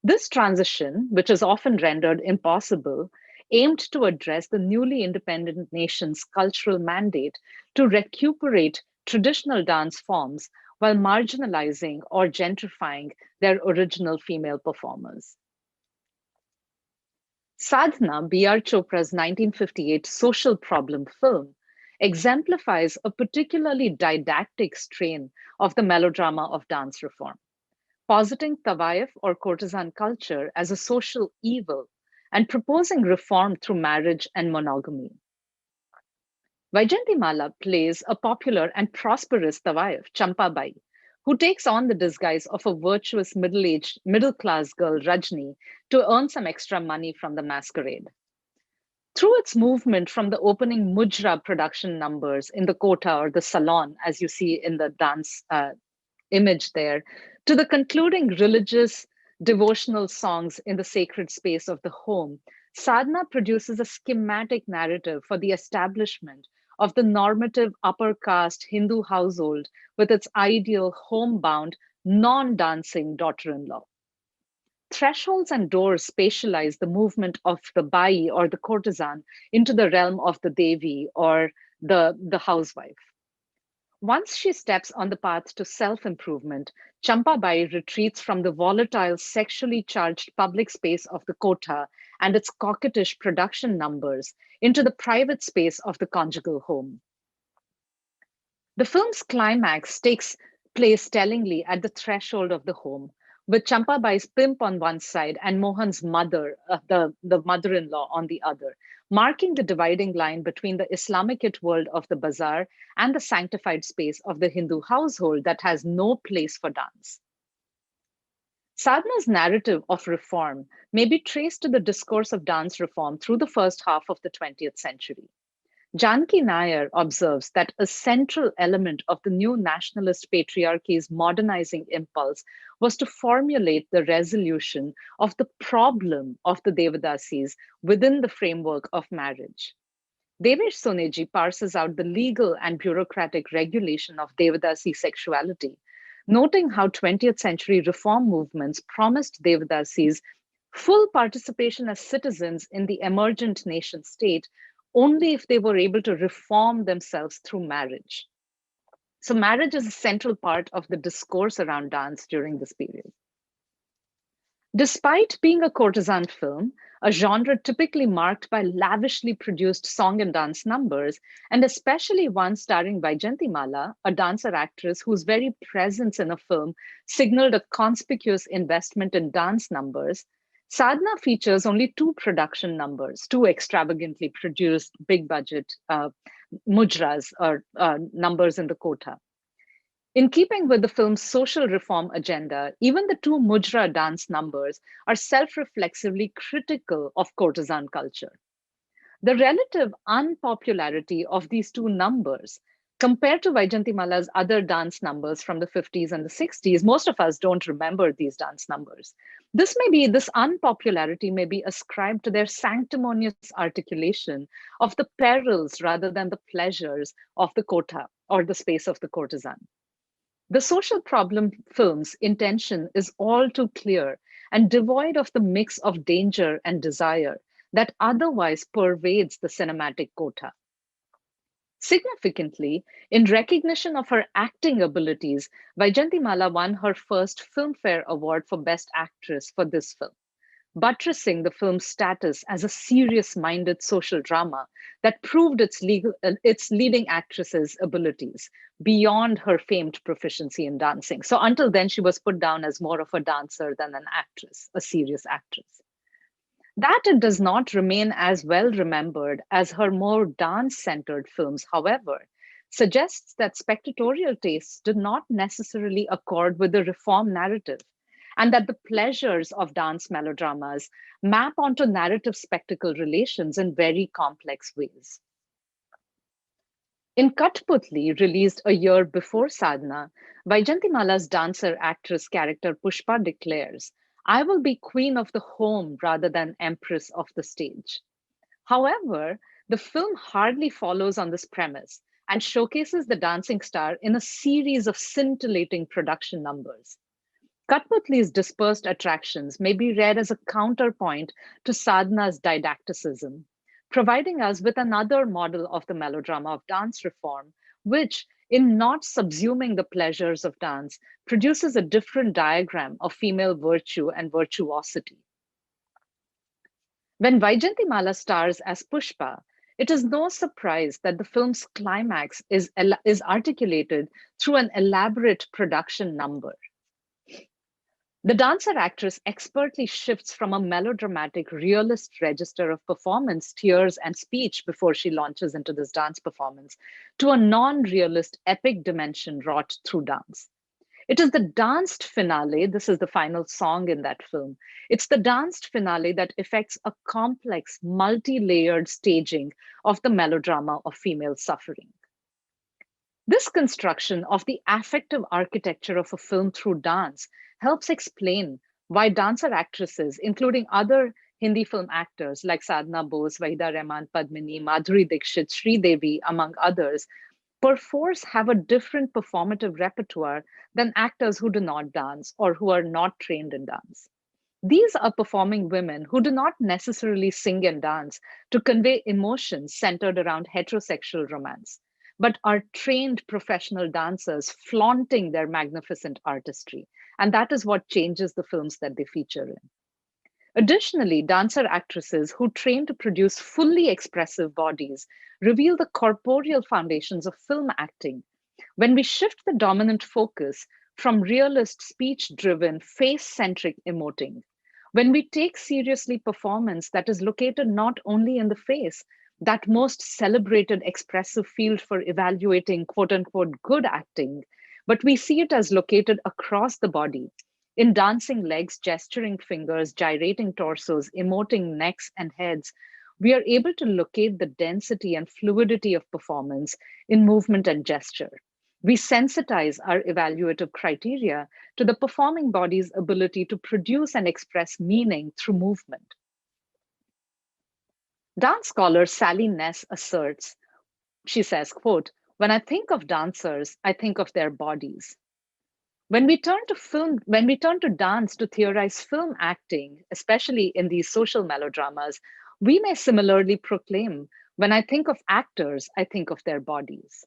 This transition, which is often rendered impossible, aimed to address the newly independent nation's cultural mandate to recuperate traditional dance forms while marginalizing or gentrifying their original female performers. Sadhna, B.R. Chopra's 1958 social problem film, exemplifies a particularly didactic strain of the melodrama of dance reform, positing Tawayef or courtesan culture as a social evil and proposing reform through marriage and monogamy. Vyjayanthimala plays a popular and prosperous Tawayef, Champabai, who takes on the disguise of a virtuous middle-aged, middle-class girl, Rajni, to earn some extra money from the masquerade. Through its movement from the opening Mujra production numbers in the kota or the salon, as you see in the dance image there, to the concluding religious devotional songs in the sacred space of the home, Sadhana produces a schematic narrative for the establishment of the normative upper caste Hindu household with its ideal homebound, non-dancing daughter-in-law. Thresholds and doors spatialize the movement of the bai or the courtesan into the realm of the devi or the housewife. Once she steps on the path to self-improvement, Champabai retreats from the volatile, sexually charged public space of the kota and its coquettish production numbers into the private space of the conjugal home. The film's climax takes place tellingly at the threshold of the home, with Champabai's pimp on one side and Mohan's mother, the mother-in-law, on the other, marking the dividing line between the Islamicate world of the bazaar and the sanctified space of the Hindu household that has no place for dance. Sadhana's narrative of reform may be traced to the discourse of dance reform through the first half of the 20th century. Janki Nair observes that a central element of the new nationalist patriarchy's modernizing impulse was to formulate the resolution of the problem of the Devadasis within the framework of marriage. Devesh Soneji parses out the legal and bureaucratic regulation of Devadasi sexuality, noting how 20th century reform movements promised Devadasis full participation as citizens in the emergent nation state only if they were able to reform themselves through marriage. So marriage is a central part of the discourse around dance during this period. Despite being a courtesan film, a genre typically marked by lavishly produced song and dance numbers, and especially one starring Vyjayanthimala, a dancer actress whose very presence in a film signaled a conspicuous investment in dance numbers, Sadhana features only two production numbers, two extravagantly produced big budget mujras or numbers in the kotha. In keeping with the film's social reform agenda, even the two Mujra dance numbers are self reflexively critical of courtesan culture. The relative unpopularity of these two numbers, compared to Vyjayanthimala's other dance numbers from the 50s and the 60s, most of us don't remember these dance numbers. This unpopularity may be ascribed to their sanctimonious articulation of the perils rather than the pleasures of the kotha or the space of the courtesan. The social problem film's intention is all too clear and devoid of the mix of danger and desire that otherwise pervades the cinematic quota. Significantly, in recognition of her acting abilities, Vyjayanthimala won her first Filmfare Award for Best Actress for this film, buttressing the film's status as a serious-minded social drama that proved its leading actress's abilities beyond her famed proficiency in dancing. So until then, she was put down as more of a dancer than an actress, a serious actress. That it does not remain as well remembered as her more dance-centered films, however, suggests that spectatorial tastes did not necessarily accord with the reform narrative, and that the pleasures of dance melodramas map onto narrative spectacle relations in very complex ways. In Katputli, released a year before Sadhana, Vyjayanthimala's dancer actress character Pushpa declares, "I will be queen of the home rather than empress of the stage." However, the film hardly follows on this premise and showcases the dancing star in a series of scintillating production numbers. Katputli's dispersed attractions may be read as a counterpoint to Sadhana's didacticism, providing us with another model of the melodrama of dance reform, which, in not subsuming the pleasures of dance, produces a different diagram of female virtue and virtuosity. When Vyjayanthimala stars as Pushpa, it is no surprise that the film's climax is articulated through an elaborate production number. The dancer actress expertly shifts from a melodramatic, realist register of performance, tears, and speech before she launches into this dance performance to a non realist, epic dimension wrought through dance. It is the danced finale, this is the final song in that film. It's the danced finale that effects a complex, multi layered staging of the melodrama of female suffering. This construction of the affective architecture of a film through dance helps explain why dancer actresses, including other Hindi film actors like Sadhona Bose, Waheeda Rehman, Padmini, Madhuri Dixit, Sridevi, among others, perforce have a different performative repertoire than actors who do not dance or who are not trained in dance. These are performing women who do not necessarily sing and dance to convey emotions centered around heterosexual romance, but are trained professional dancers flaunting their magnificent artistry. And that is what changes the films that they feature in. Additionally, dancer actresses who train to produce fully expressive bodies reveal the corporeal foundations of film acting. When we shift the dominant focus from realist, speech driven, face centric emoting, when we take seriously performance that is located not only in the face, that most celebrated expressive field for evaluating quote unquote good acting, but we see it as located across the body in dancing legs, gesturing fingers, gyrating torsos, emoting necks and heads. We are able to locate the density and fluidity of performance in movement and gesture. We sensitize our evaluative criteria to the performing body's ability to produce and express meaning through movement. Dance scholar Sally Ness asserts, she says, quote, "When I think of dancers, I think of their bodies." When we turn to dance to theorize film acting, especially in these social melodramas, we may similarly proclaim, "When I think of actors, I think of their bodies."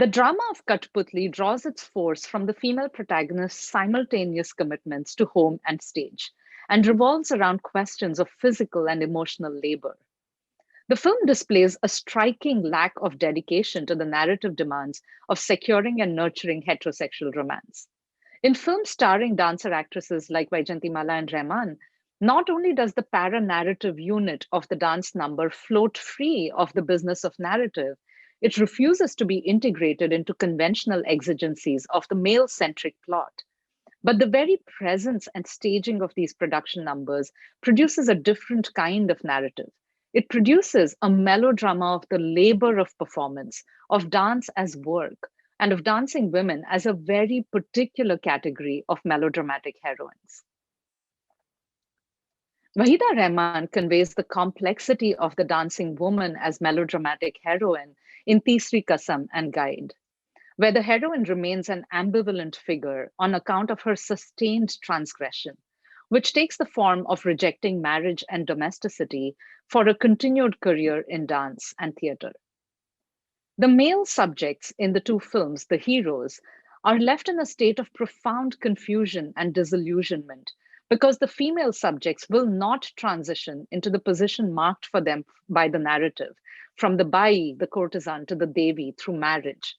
The drama of Kathputli draws its force from the female protagonist's simultaneous commitments to home and stage, and revolves around questions of physical and emotional labor. The film displays a striking lack of dedication to the narrative demands of securing and nurturing heterosexual romance. In films starring dancer actresses like Vyjayanthimala and Rehman, not only does the para-narrative unit of the dance number float free of the business of narrative, it refuses to be integrated into conventional exigencies of the male-centric plot. But the very presence and staging of these production numbers produces a different kind of narrative. It produces a melodrama of the labor of performance, of dance as work, and of dancing women as a very particular category of melodramatic heroines. Waheeda Rehman conveys the complexity of the dancing woman as melodramatic heroine in Tisri Kasam and Guide, where the heroine remains an ambivalent figure on account of her sustained transgression, which takes the form of rejecting marriage and domesticity for a continued career in dance and theater. The male subjects in the two films, the heroes, are left in a state of profound confusion and disillusionment because the female subjects will not transition into the position marked for them by the narrative, from the Bai, the courtesan, to the Devi through marriage,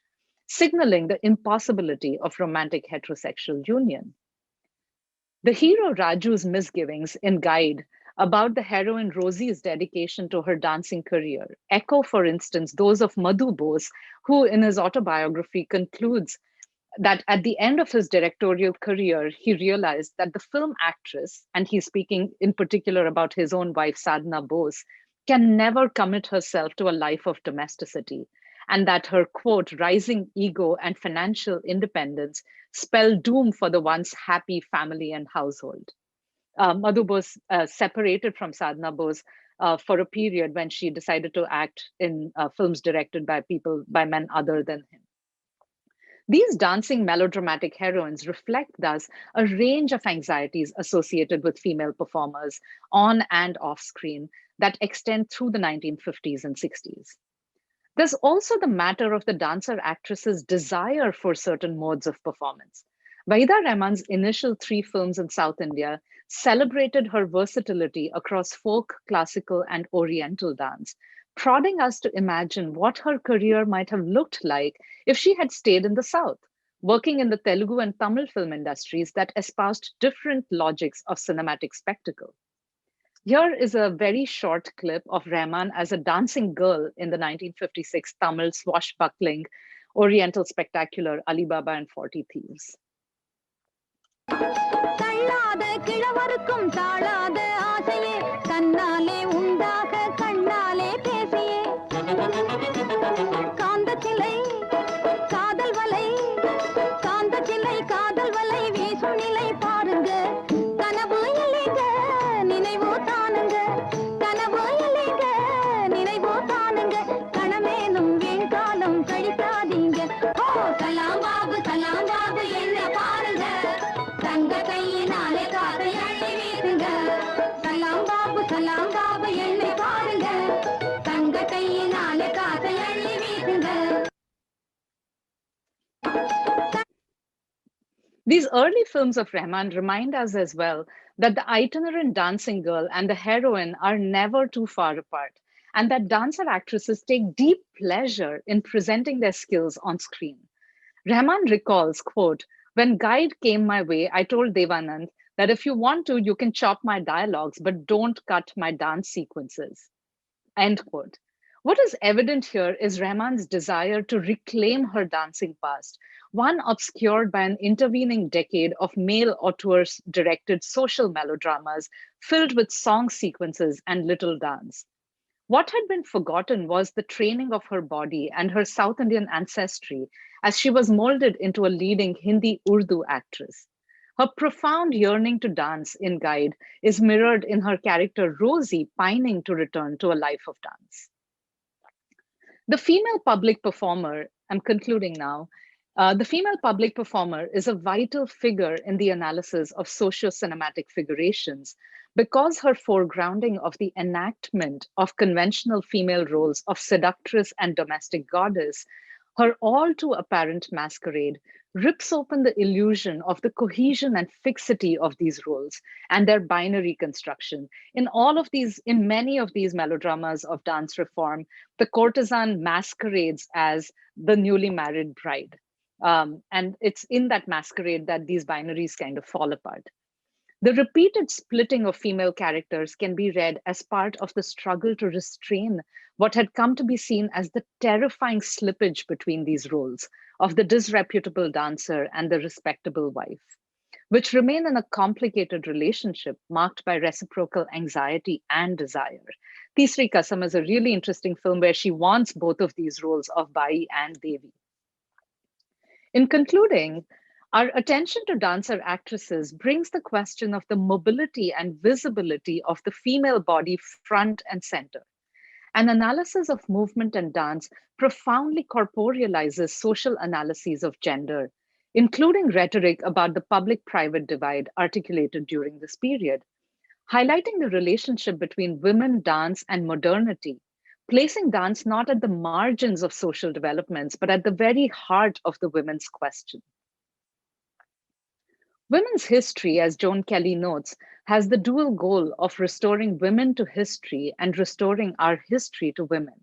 signaling the impossibility of romantic heterosexual union. The hero Raju's misgivings in Guide about the heroine Rosie's dedication to her dancing career echo, for instance, those of Madhu Bose, who in his autobiography concludes that at the end of his directorial career, he realized that the film actress, and he's speaking in particular about his own wife, Sadhona Bose, can never commit herself to a life of domesticity, and that her, quote, rising ego and financial independence spell doom for the once happy family and household. Madhu Bose separated from Sadhana Bose for a period when she decided to act in films directed by men other than him. These dancing melodramatic heroines reflect thus a range of anxieties associated with female performers on and off screen that extend through the 1950s and 60s. There's also the matter of the dancer actress's desire for certain modes of performance. Waheeda Rehman's initial 3 films in South India celebrated her versatility across folk, classical, and oriental dance, prodding us to imagine what her career might have looked like if she had stayed in the South, working in the Telugu and Tamil film industries that espoused different logics of cinematic spectacle. Here is a very short clip of Rehman as a dancing girl in the 1956 Tamil swashbuckling Oriental spectacular Ali Baba and 40 Thieves. தள்ளாத கிழவருக்கும் தாழாத ஆசையே தன்னாலே உண்டாக கண்ணாலே பேசியே காந்த சிலை காதல் வலை காந்த சிலை காதல் வலை வீசும் நிலை பாருங்க கனவு இல்லைங்க நினைவோ தானுங்க கனவு இல்லைங்க நினைவோ தானுங்க கணமேனும் வேங்காலம் கழிக்காதீங்க ஓ சலாம் பாபு என்ன பாருங்க தங்க கையினாலே காதை அள்ளி வீசுங்க சலாம் பாபு என்னை பாருங்க தங்க கையினாலே காதை அள்ளி வீசுங்க. These early films of Rehman remind us as well that the itinerant dancing girl and the heroine are never too far apart, and that dancer actresses take deep pleasure in presenting their skills on screen. Rehman recalls, quote, "When Guide came my way, I told Devanand that if you want to, you can chop my dialogues, but don't cut my dance sequences." End quote. What is evident here is Rehman's desire to reclaim her dancing past, one obscured by an intervening decade of male auteur-directed social melodramas filled with song sequences and little dance. What had been forgotten was the training of her body and her South Indian ancestry as she was molded into a leading Hindi Urdu actress. Her profound yearning to dance in Guide is mirrored in her character Rosie pining to return to a life of dance. The female public performer, I'm concluding now, the female public performer is a vital figure in the analysis of socio-cinematic figurations because her foregrounding of the enactment of conventional female roles of seductress and domestic goddess Her all too apparent masquerade rips open the illusion of the cohesion and fixity of these roles and their binary construction. In many of these melodramas of dance reform, the courtesan masquerades as the newly married bride. And it's in that masquerade that these binaries kind of fall apart. The repeated splitting of female characters can be read as part of the struggle to restrain what had come to be seen as the terrifying slippage between these roles of the disreputable dancer and the respectable wife, which remain in a complicated relationship marked by reciprocal anxiety and desire. Tisri Kasam is a really interesting film where she wants both of these roles of Bai and Devi. In concluding, our attention to dancer actresses brings the question of the mobility and visibility of the female body front and center. An analysis of movement and dance profoundly corporealizes social analyses of gender, including rhetoric about the public private divide articulated during this period, highlighting the relationship between women, dance, and modernity, placing dance not at the margins of social developments, but at the very heart of the women's question. Women's history, as Joan Kelly notes, has the dual goal of restoring women to history and restoring our history to women.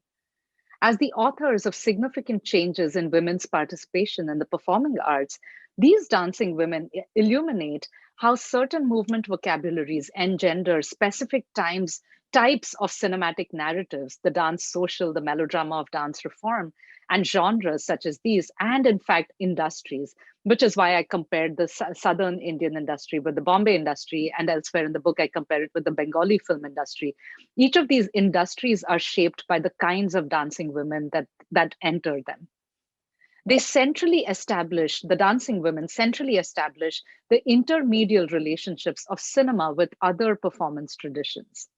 As the authors of significant changes in women's participation in the performing arts, these dancing women illuminate how certain movement vocabularies engender specific types of cinematic narratives, the dance social, the melodrama of dance reform, and genres such as these, and in fact, industries, which is why I compared the Southern Indian industry with the Bombay industry, and elsewhere in the book, I compare it with the Bengali film industry. Each of these industries are shaped by the kinds of dancing women that enter them. The dancing women centrally establish the intermedial relationships of cinema with other performance traditions.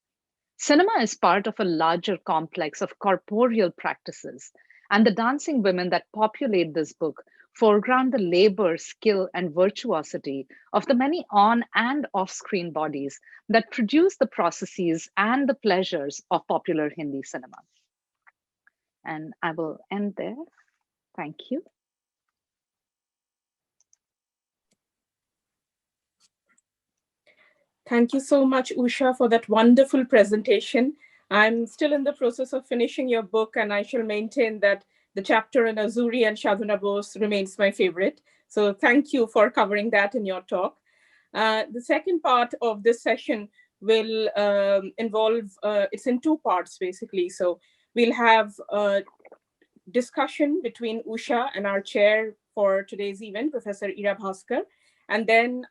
Cinema is part of a larger complex of corporeal practices, and the dancing women that populate this book foreground the labor, skill, and virtuosity of the many on and off screen bodies that produce the processes and the pleasures of popular Hindi cinema. And I will end there. Thank you. Thank you so much, Usha, for that wonderful presentation. I'm still in the process of finishing your book, and I shall maintain that the chapter on Azuri and Sadhona Bose remains my favorite. So thank you for covering that in your talk. The second part of this session will involve, it's in two parts, basically. So we'll have a discussion between Usha and our chair for today's event, Professor Ira Bhaskar. And then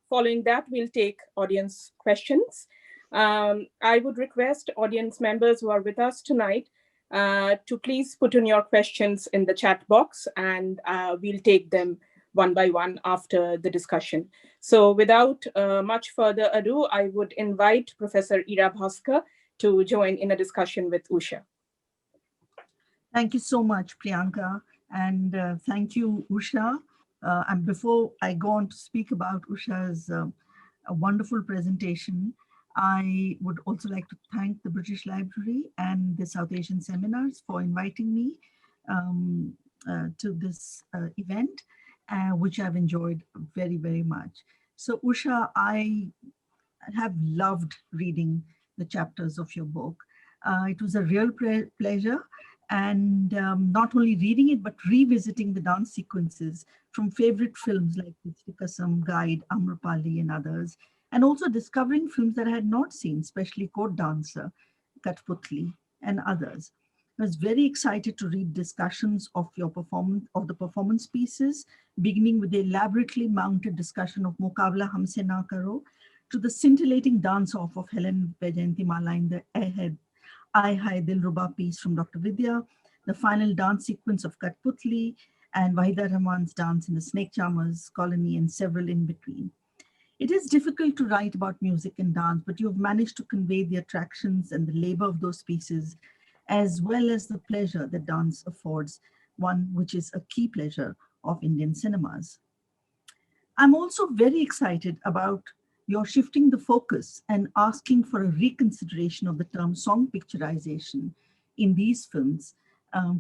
following that, we'll take audience questions. I would request audience members who are with us tonight to please put in your questions in the chat box, and we'll take them one by one after the discussion. So without much further ado, I would invite Professor Ira Bhaskar to join in a discussion with Usha. Thank you so much, Priyanka, and thank you, Usha. And before I go on to speak about Usha's a wonderful presentation, I would also like to thank the British Library and the South Asian Seminars for inviting me to this event, which I've enjoyed very, very much. So Usha, I have loved reading the chapters of your book. It was a real pleasure. And not only reading it, but revisiting the dance sequences from favorite films like Kasam, Guide, Amrapali, and others, and also discovering films that I had not seen, especially Court Dancer, Kathputli, and others. I was very excited to read discussions of your performance pieces, beginning with the elaborately mounted discussion of Mukabla Humse Na Karo, to the scintillating dance-off of Helen Vyjayanthimala in the Ahead I Hai Dilruba piece from Dr. Vidya, the final dance sequence of Kathputli, and Waheeda Rehman's dance in the Snake Charmers colony, and several in between. It is difficult to write about music and dance, but you have managed to convey the attractions and the labor of those pieces, as well as the pleasure that dance affords, one which is a key pleasure of Indian cinemas. I'm also very excited about you're shifting the focus and asking for a reconsideration of the term song picturization in these films,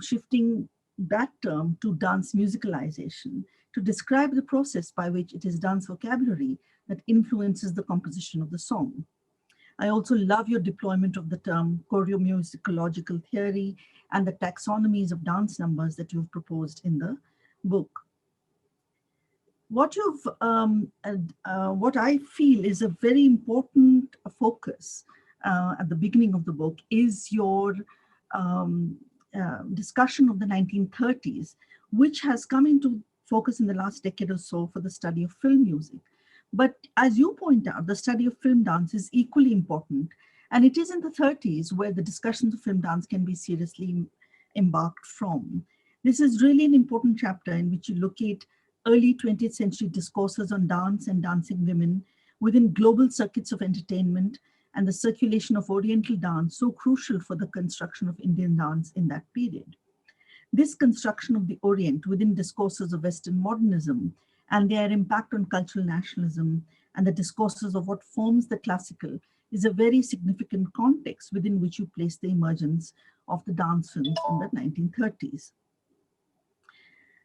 shifting that term to dance musicalization to describe the process by which it is dance vocabulary that influences the composition of the song. I also love your deployment of the term choreomusicological theory and the taxonomies of dance numbers that you've proposed in the book. What I feel is a very important focus at the beginning of the book is your discussion of the 1930s, which has come into focus in the last decade or so for the study of film music. But as you point out, the study of film dance is equally important. And it is in the 30s where the discussions of film dance can be seriously embarked from. This is really an important chapter in which you locate early 20th century discourses on dance and dancing women within global circuits of entertainment and the circulation of Oriental dance, so crucial for the construction of Indian dance in that period. This construction of the Orient within discourses of Western modernism and their impact on cultural nationalism and the discourses of what forms the classical is a very significant context within which you place the emergence of the dance films in the 1930s.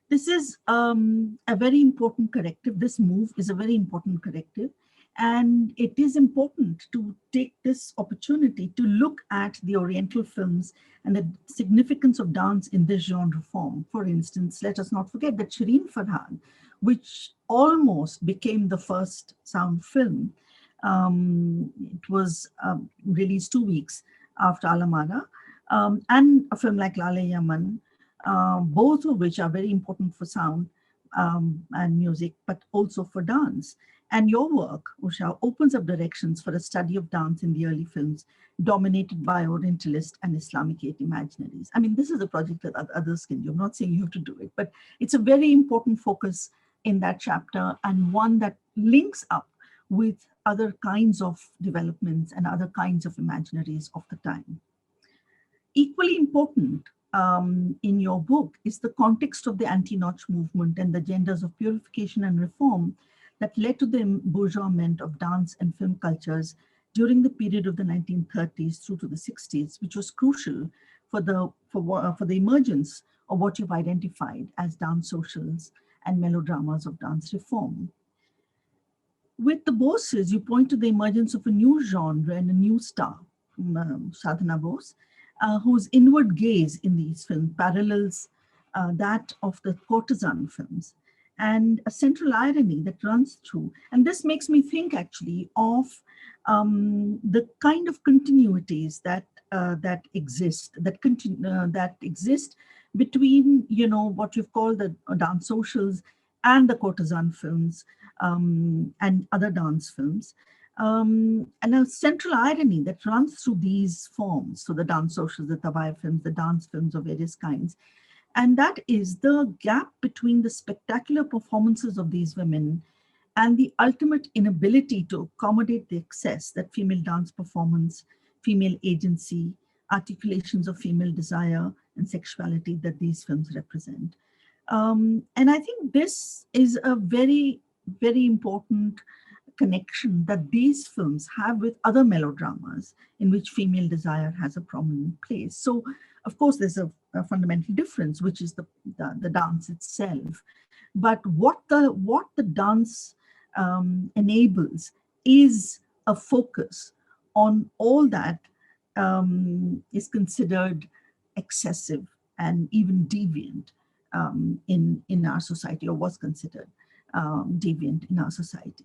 This is a very important corrective. This move is a very important corrective. And it is important to take this opportunity to look at the Oriental films and the significance of dance in this genre form. For instance, let us not forget that Shireen Farhad, which almost became the first sound film, it was released 2 weeks after Alamara, and a film like Lale Yaman, both of which are very important for sound and music, but also for dance. And your work, Usha, opens up directions for a study of dance in the early films dominated by Orientalist and Islamicate imaginaries. I mean, this is a project that others can do. I'm not saying you have to do it, but it's a very important focus in that chapter and one that links up with other kinds of developments and other kinds of imaginaries of the time. Equally important in your book is the context of the anti-notch movement and the genders of purification and reform that led to the embourgeoisement of dance and film cultures during the period of the 1930s through to the 60s, which was crucial for the emergence of what you've identified as dance socials and melodramas of dance reform. With the Boses, you point to the emergence of a new genre and a new star, Sadhona Bose, whose inward gaze in these films parallels that of the courtesan films, and a central irony that runs through. And this makes me think actually of the kind of continuities that exist between, you know, what you've called the dance socials and the courtesan films and other dance films. And a central irony that runs through these forms, so the dance socials, the tabai films, the dance films of various kinds, and that is the gap between the spectacular performances of these women and the ultimate inability to accommodate the excess that female dance performance, female agency, articulations of female desire and sexuality that these films represent. And I think this is a very, very important connection that these films have with other melodramas in which female desire has a prominent place. So, of course, there's a fundamental difference, which is the dance itself. But what the dance enables is a focus on all that is considered excessive and even deviant in our society, or was considered deviant in our society.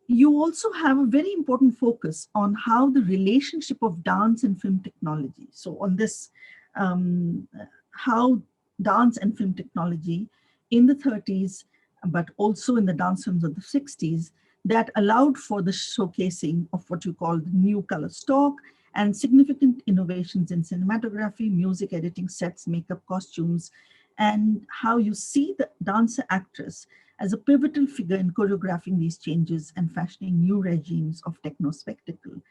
You also have a very important focus on how the relationship of dance and film technology. So on this, how dance and film technology in the 30s, but also in the dance films of the 60s, that allowed for the showcasing of what you call the new color stock and significant innovations in cinematography, music editing, sets, makeup, costumes, and how you see the dancer actress as a pivotal figure in choreographing these changes and fashioning new regimes of techno spectacle.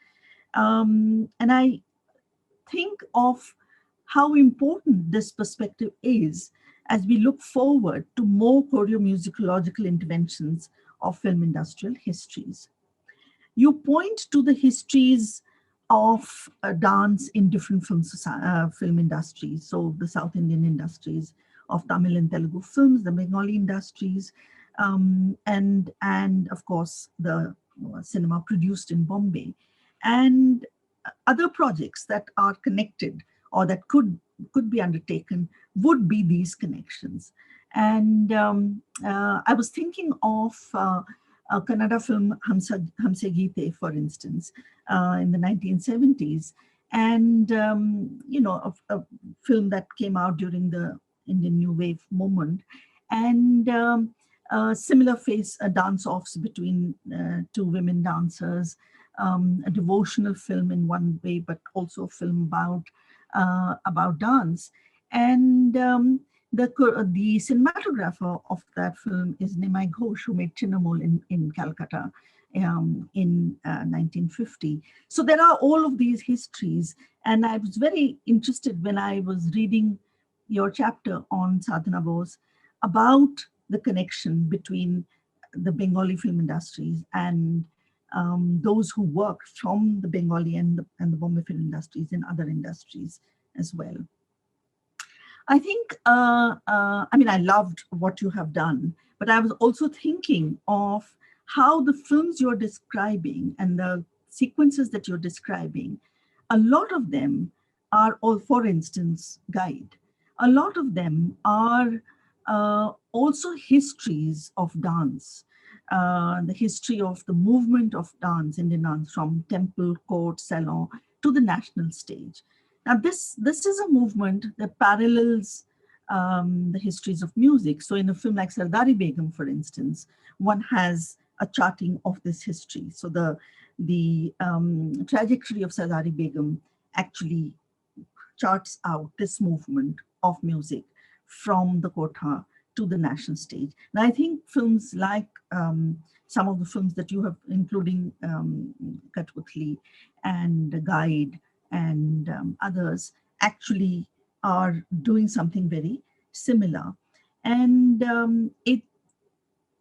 And I think of how important this perspective is as we look forward to more choreomusicological interventions of film industrial histories. You point to the histories of dance in different film industries. So the South Indian industries of Tamil and Telugu films, the Bengali industries, and of course the cinema produced in Bombay, and other projects that are connected or that could be undertaken would be these connections. And I was thinking of a Kannada film, Hamse Geete, for instance, in the 1970s, and a film that came out during the Indian New Wave movement, and similar face dance-offs between two women dancers, a devotional film in one way, but also a film about dance. And the cinematographer of that film is Nimai Ghosh, who made Chinnamol in Calcutta in 1950. So there are all of these histories. And I was very interested when I was reading your chapter on Sadhona Bose about the connection between the Bengali film industries and those who work from the Bengali and the Bombay film industries and other industries as well. I think, I loved what you have done, but I was also thinking of how the films you're describing and the sequences that you're describing, a lot of them are all, for instance, Guide. A lot of them are also histories of dance, the history of the movement of dance, Indian dance, from temple, court, salon to the national stage. Now, this is a movement that parallels the histories of music. So in a film like Sardari Begum, for instance, one has a charting of this history. So the trajectory of Sardari Begum actually charts out this movement of music from the kotha to the national stage. And I think films like some of the films that you have, including Kathputhli and Guide and others, actually are doing something very similar. And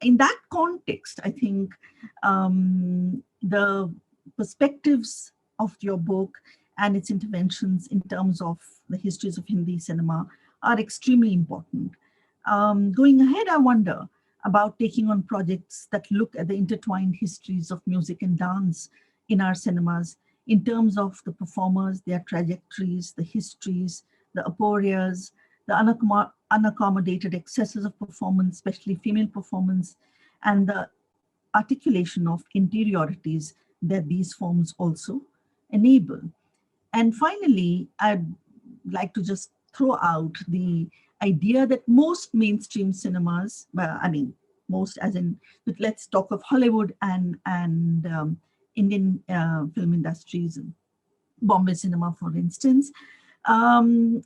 in that context, I think the perspectives of your book and its interventions in terms of the histories of Hindi cinema are extremely important. Going ahead, I wonder about taking on projects that look at the intertwined histories of music and dance in our cinemas in terms of the performers, their trajectories, the histories, the aporias, the unaccommodated excesses of performance, especially female performance, and the articulation of interiorities that these forms also enable. And finally, I'd like to just throw out the idea that most mainstream cinemas, well, I mean, most as in, but let's talk of Hollywood and Indian film industries, and Bombay cinema, for instance. There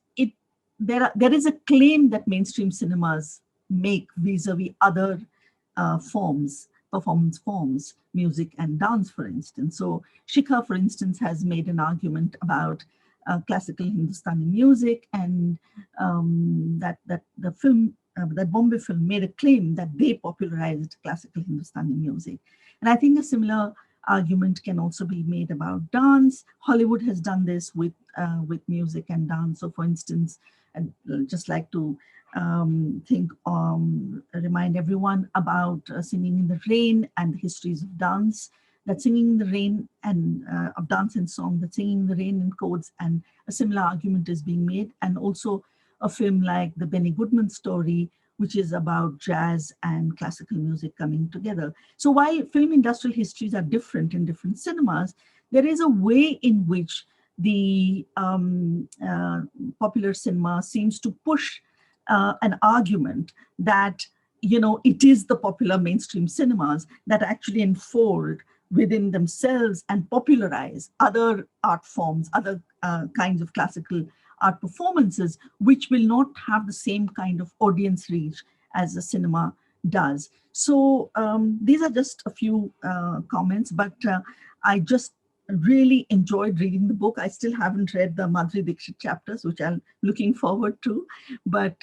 is a claim that mainstream cinemas make vis-a-vis other performance forms, music and dance, for instance. So Shikha, for instance, has made an argument about classical Hindustani music, and that the film, that Bombay film made a claim that they popularized classical Hindustani music. And I think a similar argument can also be made about dance. Hollywood has done this with music and dance. So for instance, I'd just like to remind everyone about Singing in the Rain and the histories of dance, that Singing in the Rain and of dance and song, that Singing in the Rain encodes, and a similar argument is being made. And also a film like The Benny Goodman Story, which is about jazz and classical music coming together. So while film industrial histories are different in different cinemas, there is a way in which the popular cinema seems to push an argument that, you know, it is the popular mainstream cinemas that actually enfold within themselves and popularize other art forms, other kinds of classical art performances, which will not have the same kind of audience reach as the cinema does. So these are just a few comments, but I just really enjoyed reading the book. I still haven't read the Madhuri Dixit chapters, which I'm looking forward to, but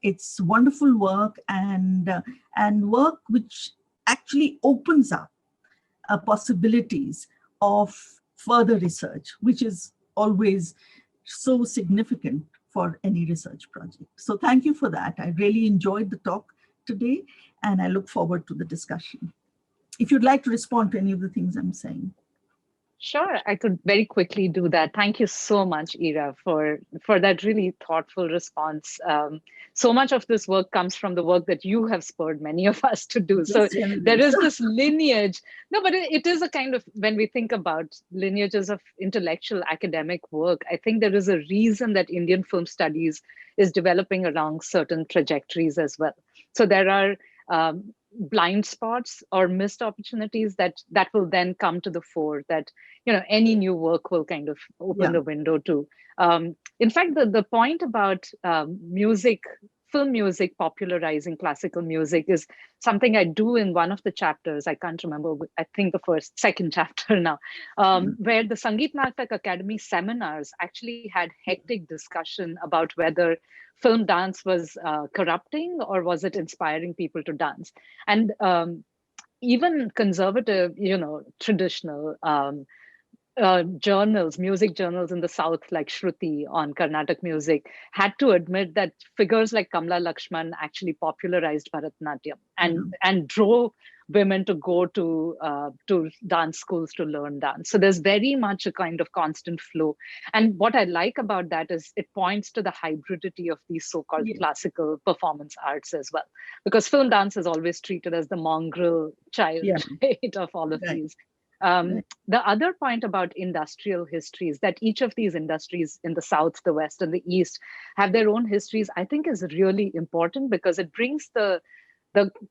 it's wonderful work, and work which actually opens up possibilities of further research, which is always so significant for any research project. So thank you for that. I really enjoyed the talk today, and I look forward to the discussion. If you'd like to respond to any of the things I'm saying. Sure, I could very quickly do that. Thank you so much, Ira, for that really thoughtful response. So much of this work comes from the work that you have spurred many of us to do. So Yes, Jenny. there is this lineage. No, but it is a kind of, when we think about lineages of intellectual academic work, I think there is a reason that Indian film studies is developing along certain trajectories as well. So there are blind spots or missed opportunities that will then come to the fore, that any new work will kind of open the window to. In fact, the point about film music popularizing classical music is something I do in one of the chapters. I can't remember, I think the second chapter now, where the Sangeet Natak Academy seminars actually had hectic discussion about whether film dance was corrupting or was it inspiring people to dance. And even conservative, traditional journals, music journals in the South, like Shruti on Carnatic music, had to admit that figures like Kamla Lakshman actually popularized Bharatanatyam and drove women to go to dance schools to learn dance. So there's very much a kind of constant flow. And what I like about that is it points to the hybridity of these so-called classical performance arts as well, because film dance is always treated as the mongrel child right, of all of these. The other point about industrial histories, that each of these industries in the South, the West, and the East have their own histories, I think is really important, because it brings the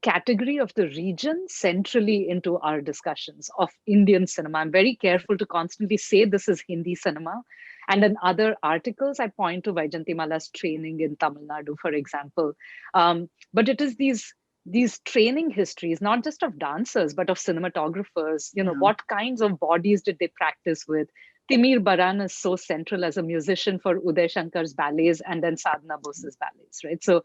category of the region centrally into our discussions of Indian cinema. I'm very careful to constantly say this is Hindi cinema. And in other articles, I point to Vyjayanthimala's training in Tamil Nadu, for example. But it is these training histories, not just of dancers, but of cinematographers. What kinds of bodies did they practice with? Timir Baran is so central as a musician for Uday Shankar's ballets and then Sadhona Bose's ballets, right? So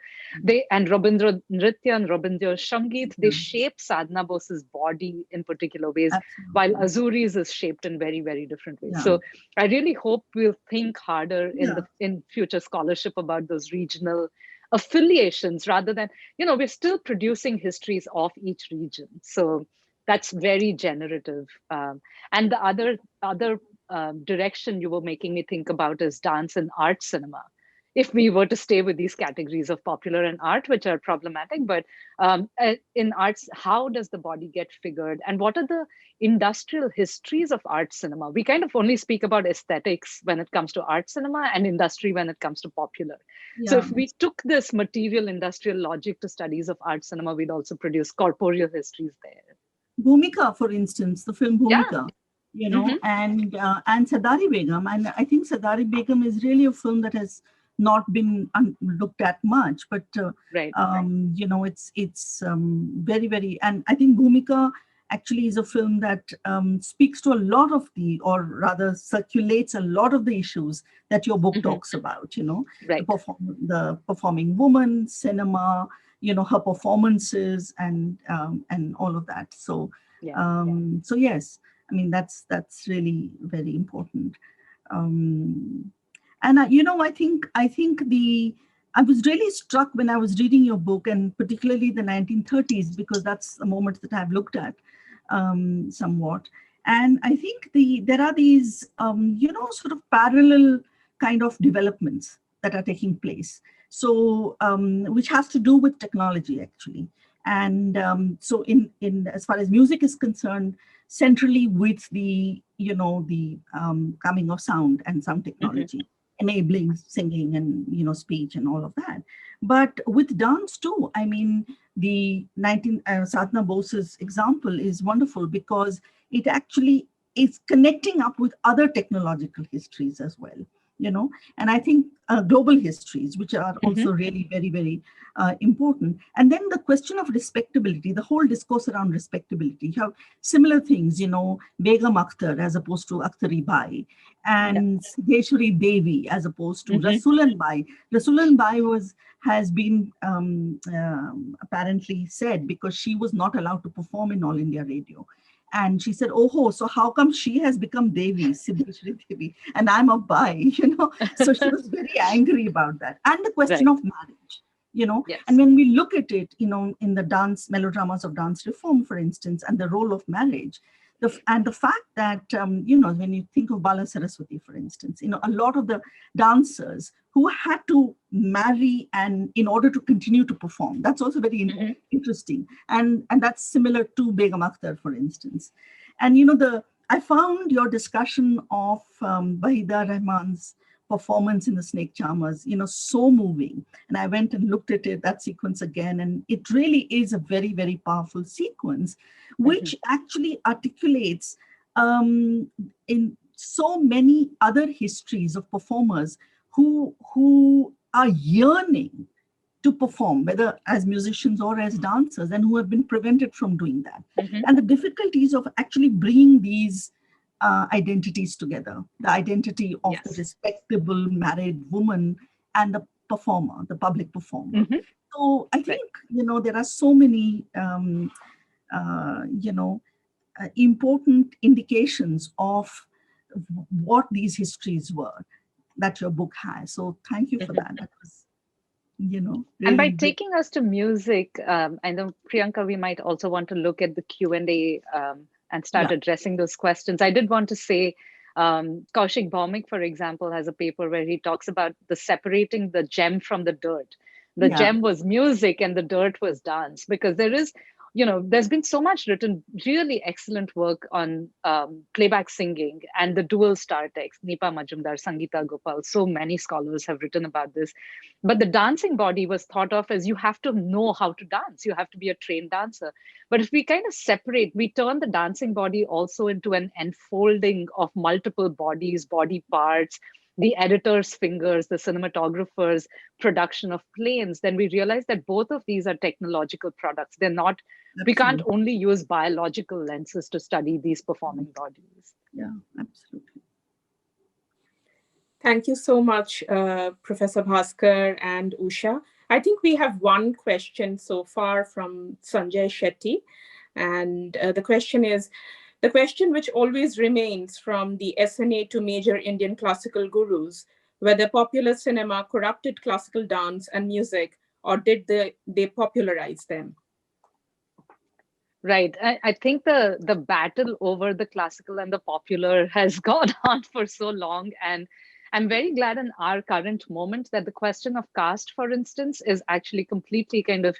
and Rabindra Nritya and Rabindra Sangeet, they shape Sadhona Bose's body in particular ways, while Azuri's is shaped in very, very different ways. So I really hope we'll think harder in future scholarship about those regional affiliations, rather than, we're still producing histories of each region. So that's very generative. And the other direction you were making me think about is dance and art cinema. If we were to stay with these categories of popular and art, which are problematic, but in arts, how does the body get figured? And what are the industrial histories of art cinema? We kind of only speak about aesthetics when it comes to art cinema and industry when it comes to popular. So if we took this material industrial logic to studies of art cinema, we'd also produce corporeal histories there. Bhumika, for instance, the film Bhumika. And Sadari Begum. And I think Sadari Begum is really a film that has not been looked at much, but it's very, very, and I think Bhumika actually is a film that speaks to a lot of or rather circulates a lot of the issues that your book talks about, the performing woman, cinema, her performances and all of that. So, so yes, I mean, that's really very important. And I think I was really struck when I was reading your book, and particularly the 1930s, because that's the moment that I've looked at somewhat. And I think there are these, sort of parallel kind of developments that are taking place. So, which has to do with technology, actually. And so in as far as music is concerned, centrally with the coming of sound and sound technology, enabling singing and speech and all of that. But with dance too, I mean, the Sadhona Bose's example is wonderful, because it actually is connecting up with other technological histories as well. And I think global histories, which are also really very, very important. And then the question of respectability, the whole discourse around respectability. You have similar things, Begum Akhtar as opposed to Akhtari Bai, and Siddheshwari Devi as opposed to Rasulan Bai. Rasulan Bai has been apparently said because she was not allowed to perform in All India Radio. And she said, "Oh, so how come she has become Devi, Siddhi Shri Devi, and I'm a Bai?" So she was very angry about that. And the question Right. of marriage. And Yes. when we look at it, in the dance melodramas of dance reform, for instance, and the role of marriage, and the fact that, when you think of Bala Saraswati, for instance, a lot of the dancers who had to marry and in order to continue to perform, that's also very interesting. And that's similar to Begum Akhtar, for instance. And, I found your discussion of Waheeda Rehman's performance in The Snake Charmers, so moving. And I went and looked at that sequence again, and it really is a very, very powerful sequence, which actually articulates in so many other histories of performers who are yearning to perform, whether as musicians or as dancers, and who have been prevented from doing that. And the difficulties of actually bringing these identities together, the identity of the Yes. respectable married woman and the performer, the public performer. So I think, there are so many, important indications of what these histories were that your book has. So thank you for that. That was, And by really great. taking us to music, I know, Priyanka, we might also want to look at the Q&A and start Yeah. addressing those questions. I did want to say, Kaushik Bhaumik, for example, has a paper where he talks about the separating the gem from the dirt. The Yeah. gem was music and the dirt was dance, because there is, there's been so much written, really excellent work on playback singing and the dual star text. Nipa Majumdar, Sangeeta Gopal, so many scholars have written about this. But the dancing body was thought of as you have to know how to dance. You have to be a trained dancer. But if we kind of separate, we turn the dancing body also into an enfolding of multiple bodies, body parts, the editor's fingers, the cinematographer's production of planes, then we realize that both of these are technological products. They're not, we can't Absolutely. only use biological lenses to study these performing bodies. Yeah, absolutely. Thank you so much, Professor Bhaskar and Usha. I think we have one question so far from Sanjay Shetty. And the question is, the question which always remains from the SNA to major Indian classical gurus, whether popular cinema corrupted classical dance and music, or did they popularize them? Right. I think the battle over the classical and the popular has gone on for so long. And I'm very glad in our current moment that the question of caste, for instance, is actually completely kind of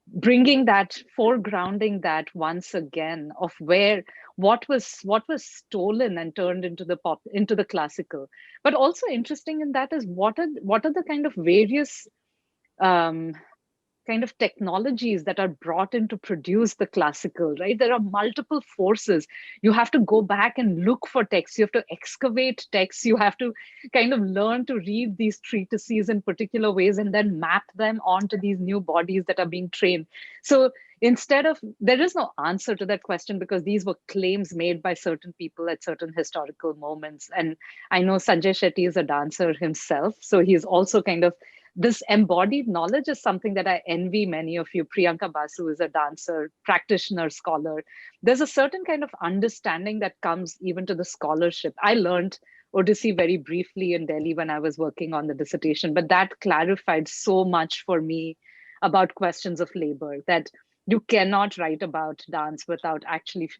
bringing that, foregrounding that once again, of what was stolen and turned into the classical. But also interesting in that is what are the kind of various um, kind of technologies that are brought in to produce the classical, right? There are multiple forces. You have to go back and look for texts. You have to excavate texts. You have to kind of learn to read these treatises in particular ways and then map them onto these new bodies that are being trained. So there is no answer to that question, because these were claims made by certain people at certain historical moments. And I know Sanjay Shetty is a dancer himself. So he's also kind of, this embodied knowledge is something that I envy many of you. Priyanka Basu is a dancer, practitioner, scholar. There's a certain kind of understanding that comes even to the scholarship. I learned Odissi very briefly in Delhi when I was working on the dissertation, but that clarified so much for me about questions of labor, that you cannot write about dance without actually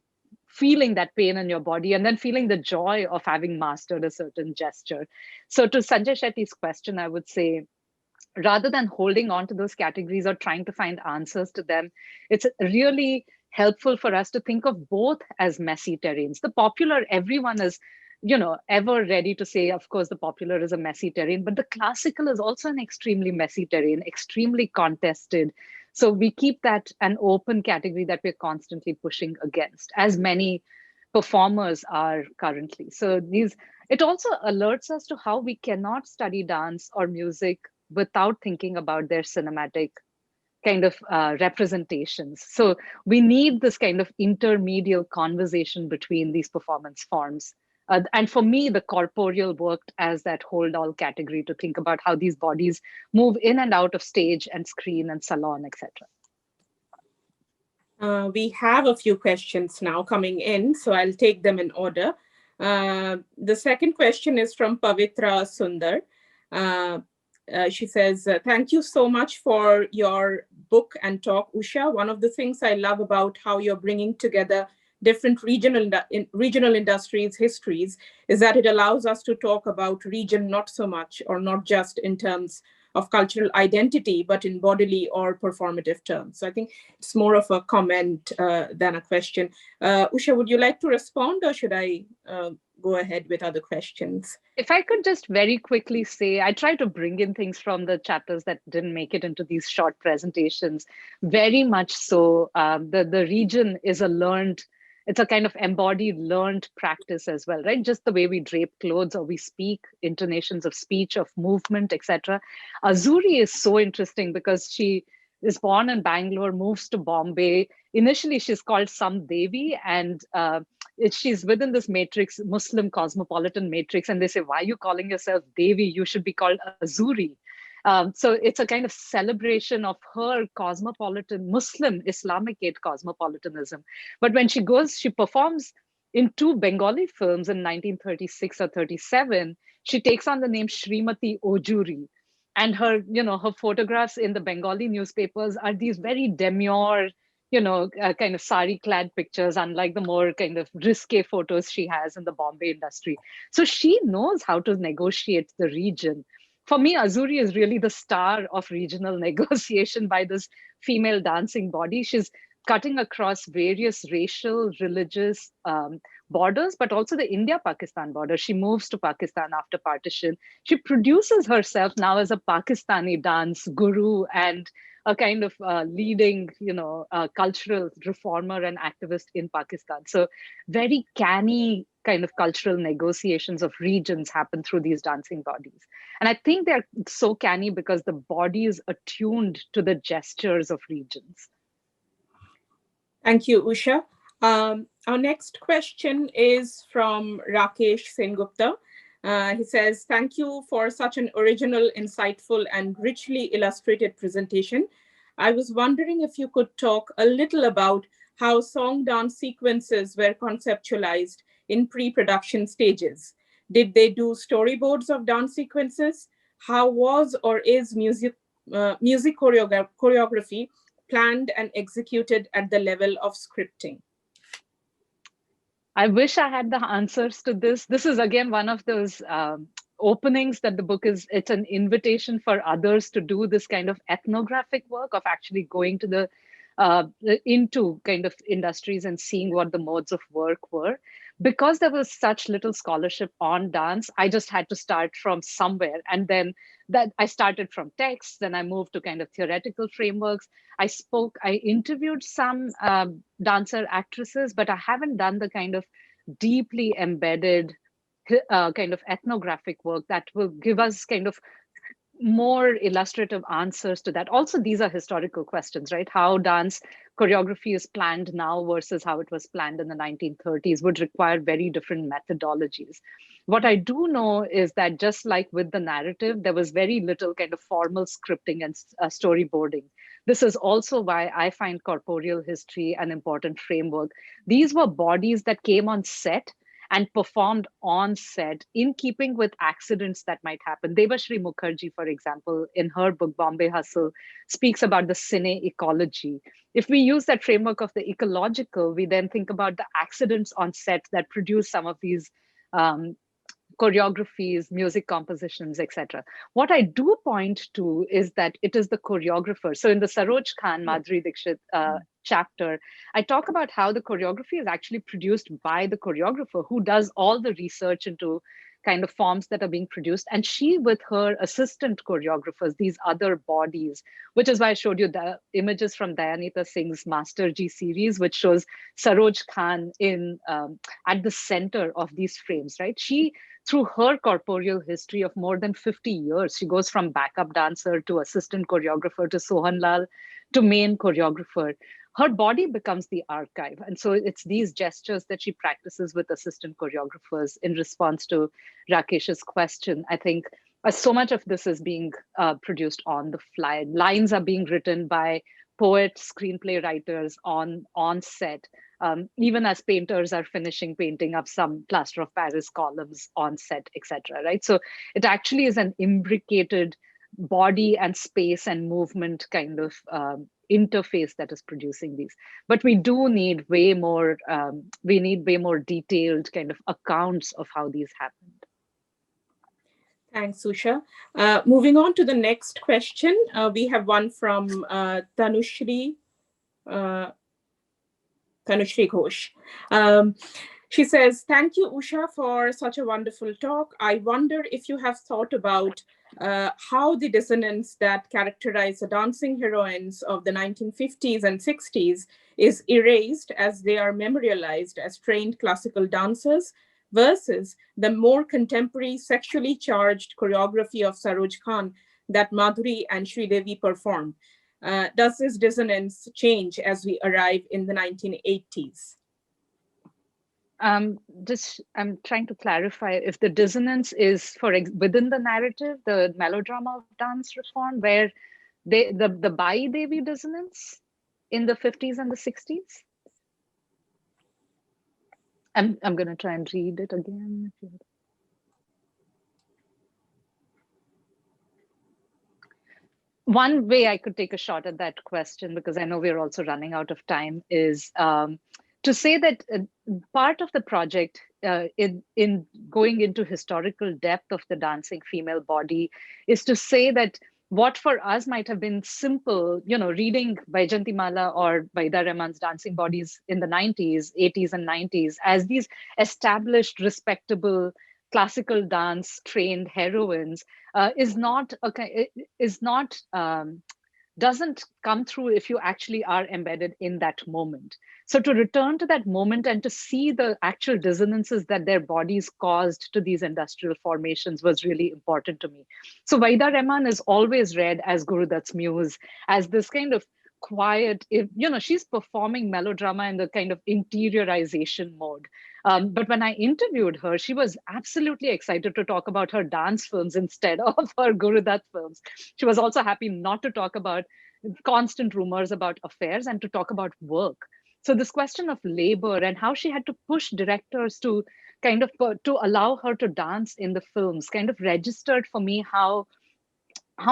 feeling that pain in your body and then feeling the joy of having mastered a certain gesture. So to Sanjay Shetty's question, I would say, rather than holding on to those categories or trying to find answers to them, it's really helpful for us to think of both as messy terrains. The popular, everyone is, ever ready to say, of course, the popular is a messy terrain, but the classical is also an extremely messy terrain, extremely contested. So we keep that an open category that we're constantly pushing against, as many performers are currently. So it also alerts us to how we cannot study dance or music without thinking about their cinematic kind of representations. So we need this kind of intermedial conversation between these performance forms. And for me, the corporeal worked as that hold-all category to think about how these bodies move in and out of stage and screen and salon, etc. We have a few questions now coming in, so I'll take them in order. The second question is from Pavitra Sundar. Uh, she says, thank you so much for your book and talk, Usha. One of the things I love about how you're bringing together different regional industries, histories, is that it allows us to talk about region not so much or not just in terms of cultural identity, but in bodily or performative terms. So I think it's more of a comment than a question. Usha, would you like to respond, or should I go ahead with other questions? If I could just very quickly say, I try to bring in things from the chapters that didn't make it into these short presentations. Very much so, the region is a learned, it's a kind of embodied learned practice as well, right? Just the way we drape clothes or we speak, intonations of speech, of movement, etc. Azuri is so interesting because she is born in Bangalore, moves to Bombay. Initially, she's called Sam Devi, and she's within this matrix, Muslim cosmopolitan matrix, and they say, why are you calling yourself Devi? You should be called Azuri. So it's a kind of celebration of her cosmopolitan, Muslim, Islamicate cosmopolitanism. But when she goes, she performs in two Bengali films in 1936 or 37, she takes on the name Srimati Ojuri. And her, her photographs in the Bengali newspapers are these very demure, kind of sari clad pictures, unlike the more kind of risque photos she has in the Bombay industry. So she knows how to negotiate the region. For me, Azuri is really the star of regional negotiation by this female dancing body. She's cutting across various racial, religious borders, but also the India-Pakistan border. She moves to Pakistan after partition. She produces herself now as a Pakistani dance guru and a kind of leading, cultural reformer and activist in Pakistan. So very canny kind of cultural negotiations of regions happen through these dancing bodies. And I think they're so canny because the body is attuned to the gestures of regions. Thank you, Usha. Our next question is from Rakesh Sengupta. He says, thank you for such an original, insightful, and richly illustrated presentation. I was wondering if you could talk a little about how song dance sequences were conceptualized in pre-production stages. Did they do storyboards of dance sequences? How was or is music choreography planned and executed at the level of scripting? I wish I had the answers to this. This is again one of those openings that the book is. It's an invitation for others to do this kind of ethnographic work of actually going to the into kind of industries and seeing what the modes of work were. Because there was such little scholarship on dance, I just had to start from somewhere. And then that I started from text, then I moved to kind of theoretical frameworks. I interviewed some dancer actresses, but I haven't done the kind of deeply embedded kind of ethnographic work that will give us kind of more illustrative answers to that. Also, these are historical questions, right? How dance choreography is planned now versus how it was planned in the 1930s would require very different methodologies. What I do know is that just like with the narrative, there was very little kind of formal scripting and storyboarding. This is also why I find corporeal history an important framework. These were bodies that came on set and performed on set in keeping with accidents that might happen. Devashri Mukherjee, for example, in her book, Bombay Hustle, speaks about the cine ecology. If we use that framework of the ecological, we then think about the accidents on set that produce some of these choreographies, music compositions, etc. What I do point to is that it is the choreographer. So in the Saroj Khan, Madhuri Dixit chapter, I talk about how the choreography is actually produced by the choreographer who does all the research into kind of forms that are being produced. And she, with her assistant choreographers, these other bodies, which is why I showed you the images from Dayanita Singh's Master G series, which shows Saroj Khan in at the center of these frames, right? She, through her corporeal history of more than 50 years, she goes from backup dancer to assistant choreographer to Sohanlal to main choreographer. Her body becomes the archive. And so it's these gestures that she practices with assistant choreographers in response to Rakesh's question. I think so much of this is being produced on the fly. Lines are being written by poets, screenplay writers on set, even as painters are finishing painting up some plaster of Paris columns on set, etc. Right? So it actually is an imbricated body and space and movement kind of interface that is producing these. But we do need way more. We need way more detailed kind of accounts of how these happened. Thanks, Usha. Moving on to the next question, we have one from Tanushri Ghosh. She says, thank you, Usha, for such a wonderful talk. I wonder if you have thought about how the dissonance that characterized the dancing heroines of the 1950s and 60s is erased as they are memorialized as trained classical dancers versus the more contemporary sexually charged choreography of Saroj Khan that Madhuri and Sridevi performed. Does this dissonance change as we arrive in the 1980s? I'm trying to clarify if the dissonance is within the narrative, the melodrama of dance reform, where the Bai Devi dissonance in the 50s and the 60s. I'm going to try and read it again. One way I could take a shot at that question, because I know we're also running out of time, is to say that part of the project in going into historical depth of the dancing female body is to say that what for us might have been simple, reading Vyjayanthimala or Waheeda Rehman's dancing bodies in the 90s, 80s and 90s as these established, respectable, classical dance trained heroines doesn't come through if you actually are embedded in that moment. So to return to that moment and to see the actual dissonances that their bodies caused to these industrial formations was really important to me. So Waheeda Rehman is always read as Guru Dutt's muse, as this kind of quiet, she's performing melodrama in the kind of interiorization mode. But when I interviewed her, she was absolutely excited to talk about her dance films instead of her Guru Dutt films. She was also happy not to talk about constant rumors about affairs and to talk about work. So this question of labor and how she had to push directors to kind of to allow her to dance in the films kind of registered for me how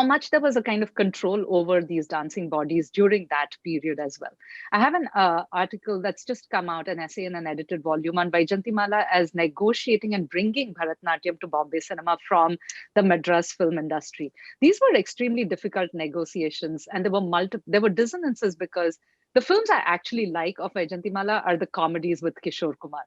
much there was a kind of control over these dancing bodies during that period as well. I have an article that's just come out, an essay in an edited volume on Vyjayanthimala as negotiating and bringing Bharatanatyam to Bombay cinema from the Madras film industry. These were extremely difficult negotiations, and there were dissonances because the films I actually like of Vyjayanthimala are the comedies with Kishore Kumar.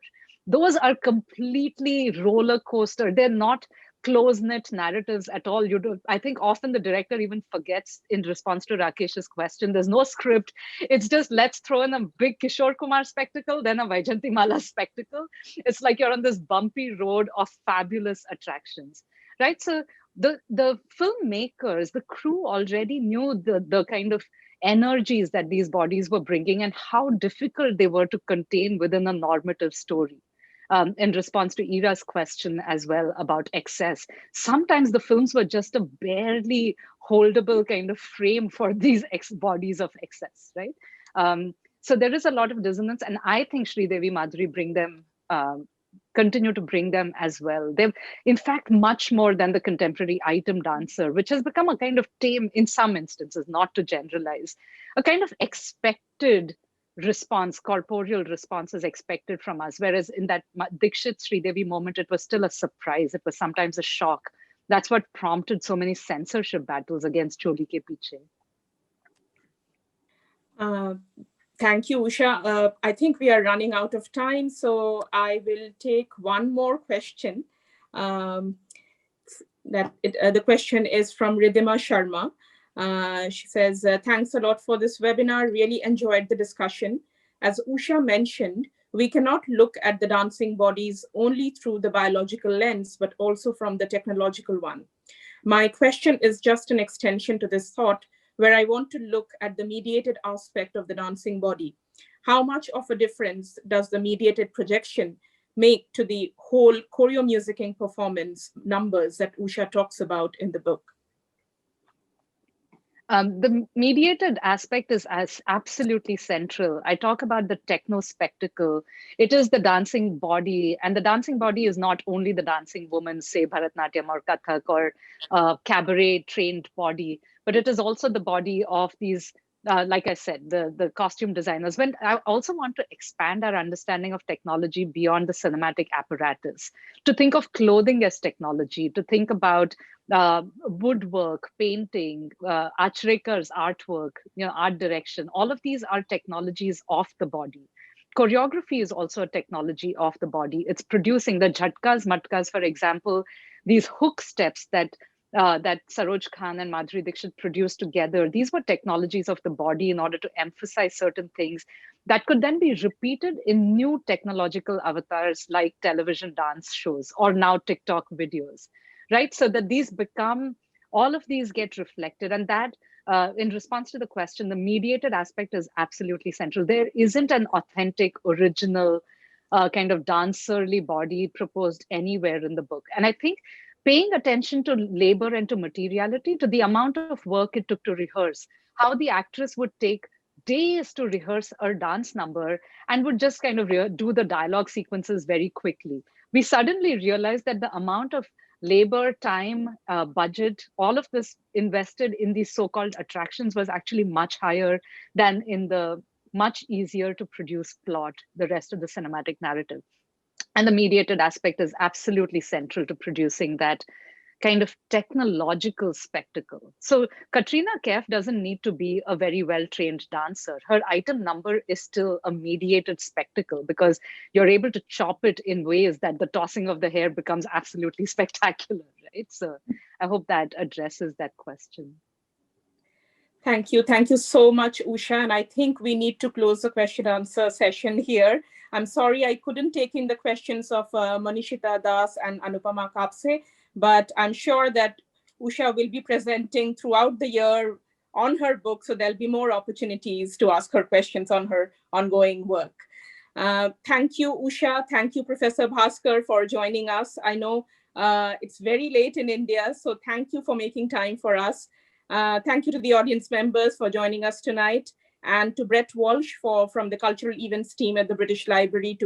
Those are completely roller coaster. They're not close-knit narratives at all. I think often the director even forgets in response to Rakesh's question, there's no script. It's just, let's throw in a big Kishore Kumar spectacle, then a Vyjayanthimala spectacle. It's like you're on this bumpy road of fabulous attractions, right? So the filmmakers, the crew already knew the kind of energies that these bodies were bringing and how difficult they were to contain within a normative story. In response to Ira's question as well about excess, sometimes the films were just a barely holdable kind of frame for these bodies of excess, right? So there is a lot of dissonance, and I think Sridevi, Madhuri continue to bring them as well. They've, in fact, much more than the contemporary item dancer, which has become a kind of tame, in some instances, not to generalize, a kind of expected response, corporeal response is expected from us. Whereas in that Dikshit Sridevi moment, it was still a surprise. It was sometimes a shock. That's what prompted so many censorship battles against Choli Ke Piche. Thank you, Usha. I think we are running out of time, so I will take one more question. The question is from Ridhima Sharma. She says, thanks a lot for this webinar. Really enjoyed the discussion. As Usha mentioned, we cannot look at the dancing bodies only through the biological lens, but also from the technological one. My question is just an extension to this thought, where I want to look at the mediated aspect of the dancing body. How much of a difference does the mediated projection make to the whole choreomusicking performance numbers that Usha talks about in the book? The mediated aspect is as absolutely central. I talk about the techno spectacle. It is the dancing body, and the dancing body is not only the dancing woman, say Bharatnatyam or Kathak or cabaret trained body, but it is also the body of these, like I said, the costume designers. When I also want to expand our understanding of technology beyond the cinematic apparatus, to think of clothing as technology, to think about woodwork, painting, Achrekar's artwork, art direction. All of these are technologies of the body. Choreography is also a technology of the body. It's producing the jhatkas, matkas, for example, these hook steps that Saroj Khan and Madhuri Dixit produced together. These were technologies of the body in order to emphasize certain things that could then be repeated in new technological avatars like television dance shows or now TikTok videos, right? So that these become, all of these get reflected. And that, in response to the question, the mediated aspect is absolutely central. There isn't an authentic, original kind of dancerly body proposed anywhere in the book. And I think paying attention to labor and to materiality, to the amount of work it took to rehearse, how the actress would take days to rehearse a dance number and would just kind of do the dialogue sequences very quickly. We suddenly realized that the amount of labor, time, budget, all of this invested in these so-called attractions was actually much higher than in the much easier to produce plot, the rest of the cinematic narrative. And the mediated aspect is absolutely central to producing that kind of technological spectacle. So Katrina Kaif doesn't need to be a very well-trained dancer. Her item number is still a mediated spectacle because you're able to chop it in ways that the tossing of the hair becomes absolutely spectacular, right? So I hope that addresses that question. Thank you. Thank you so much, Usha. And I think we need to close the question answer session here. I'm sorry I couldn't take in the questions of Manishita Das and Anupama Kapse, but I'm sure that Usha will be presenting throughout the year on her book, so there'll be more opportunities to ask her questions on her ongoing work. Thank you, Usha. Thank you, Professor Bhaskar, for joining us. I know it's very late in India, so thank you for making time for us. Thank you to the audience members for joining us tonight, and to Brett Walsh from the Cultural Events team at the British Library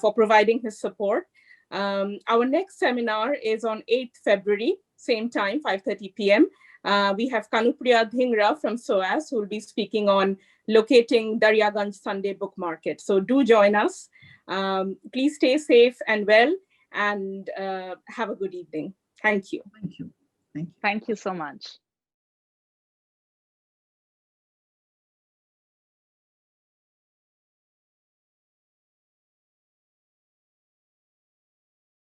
for providing his support. Our next seminar is on 8th February, same time, 5:30 p.m. We have Kanupriya Dhingra from SOAS, who will be speaking on locating Daryaganj Sunday Book Market. So do join us. Please stay safe and well, and have a good evening. Thank you. Thank you. Thank you. Thank you so much.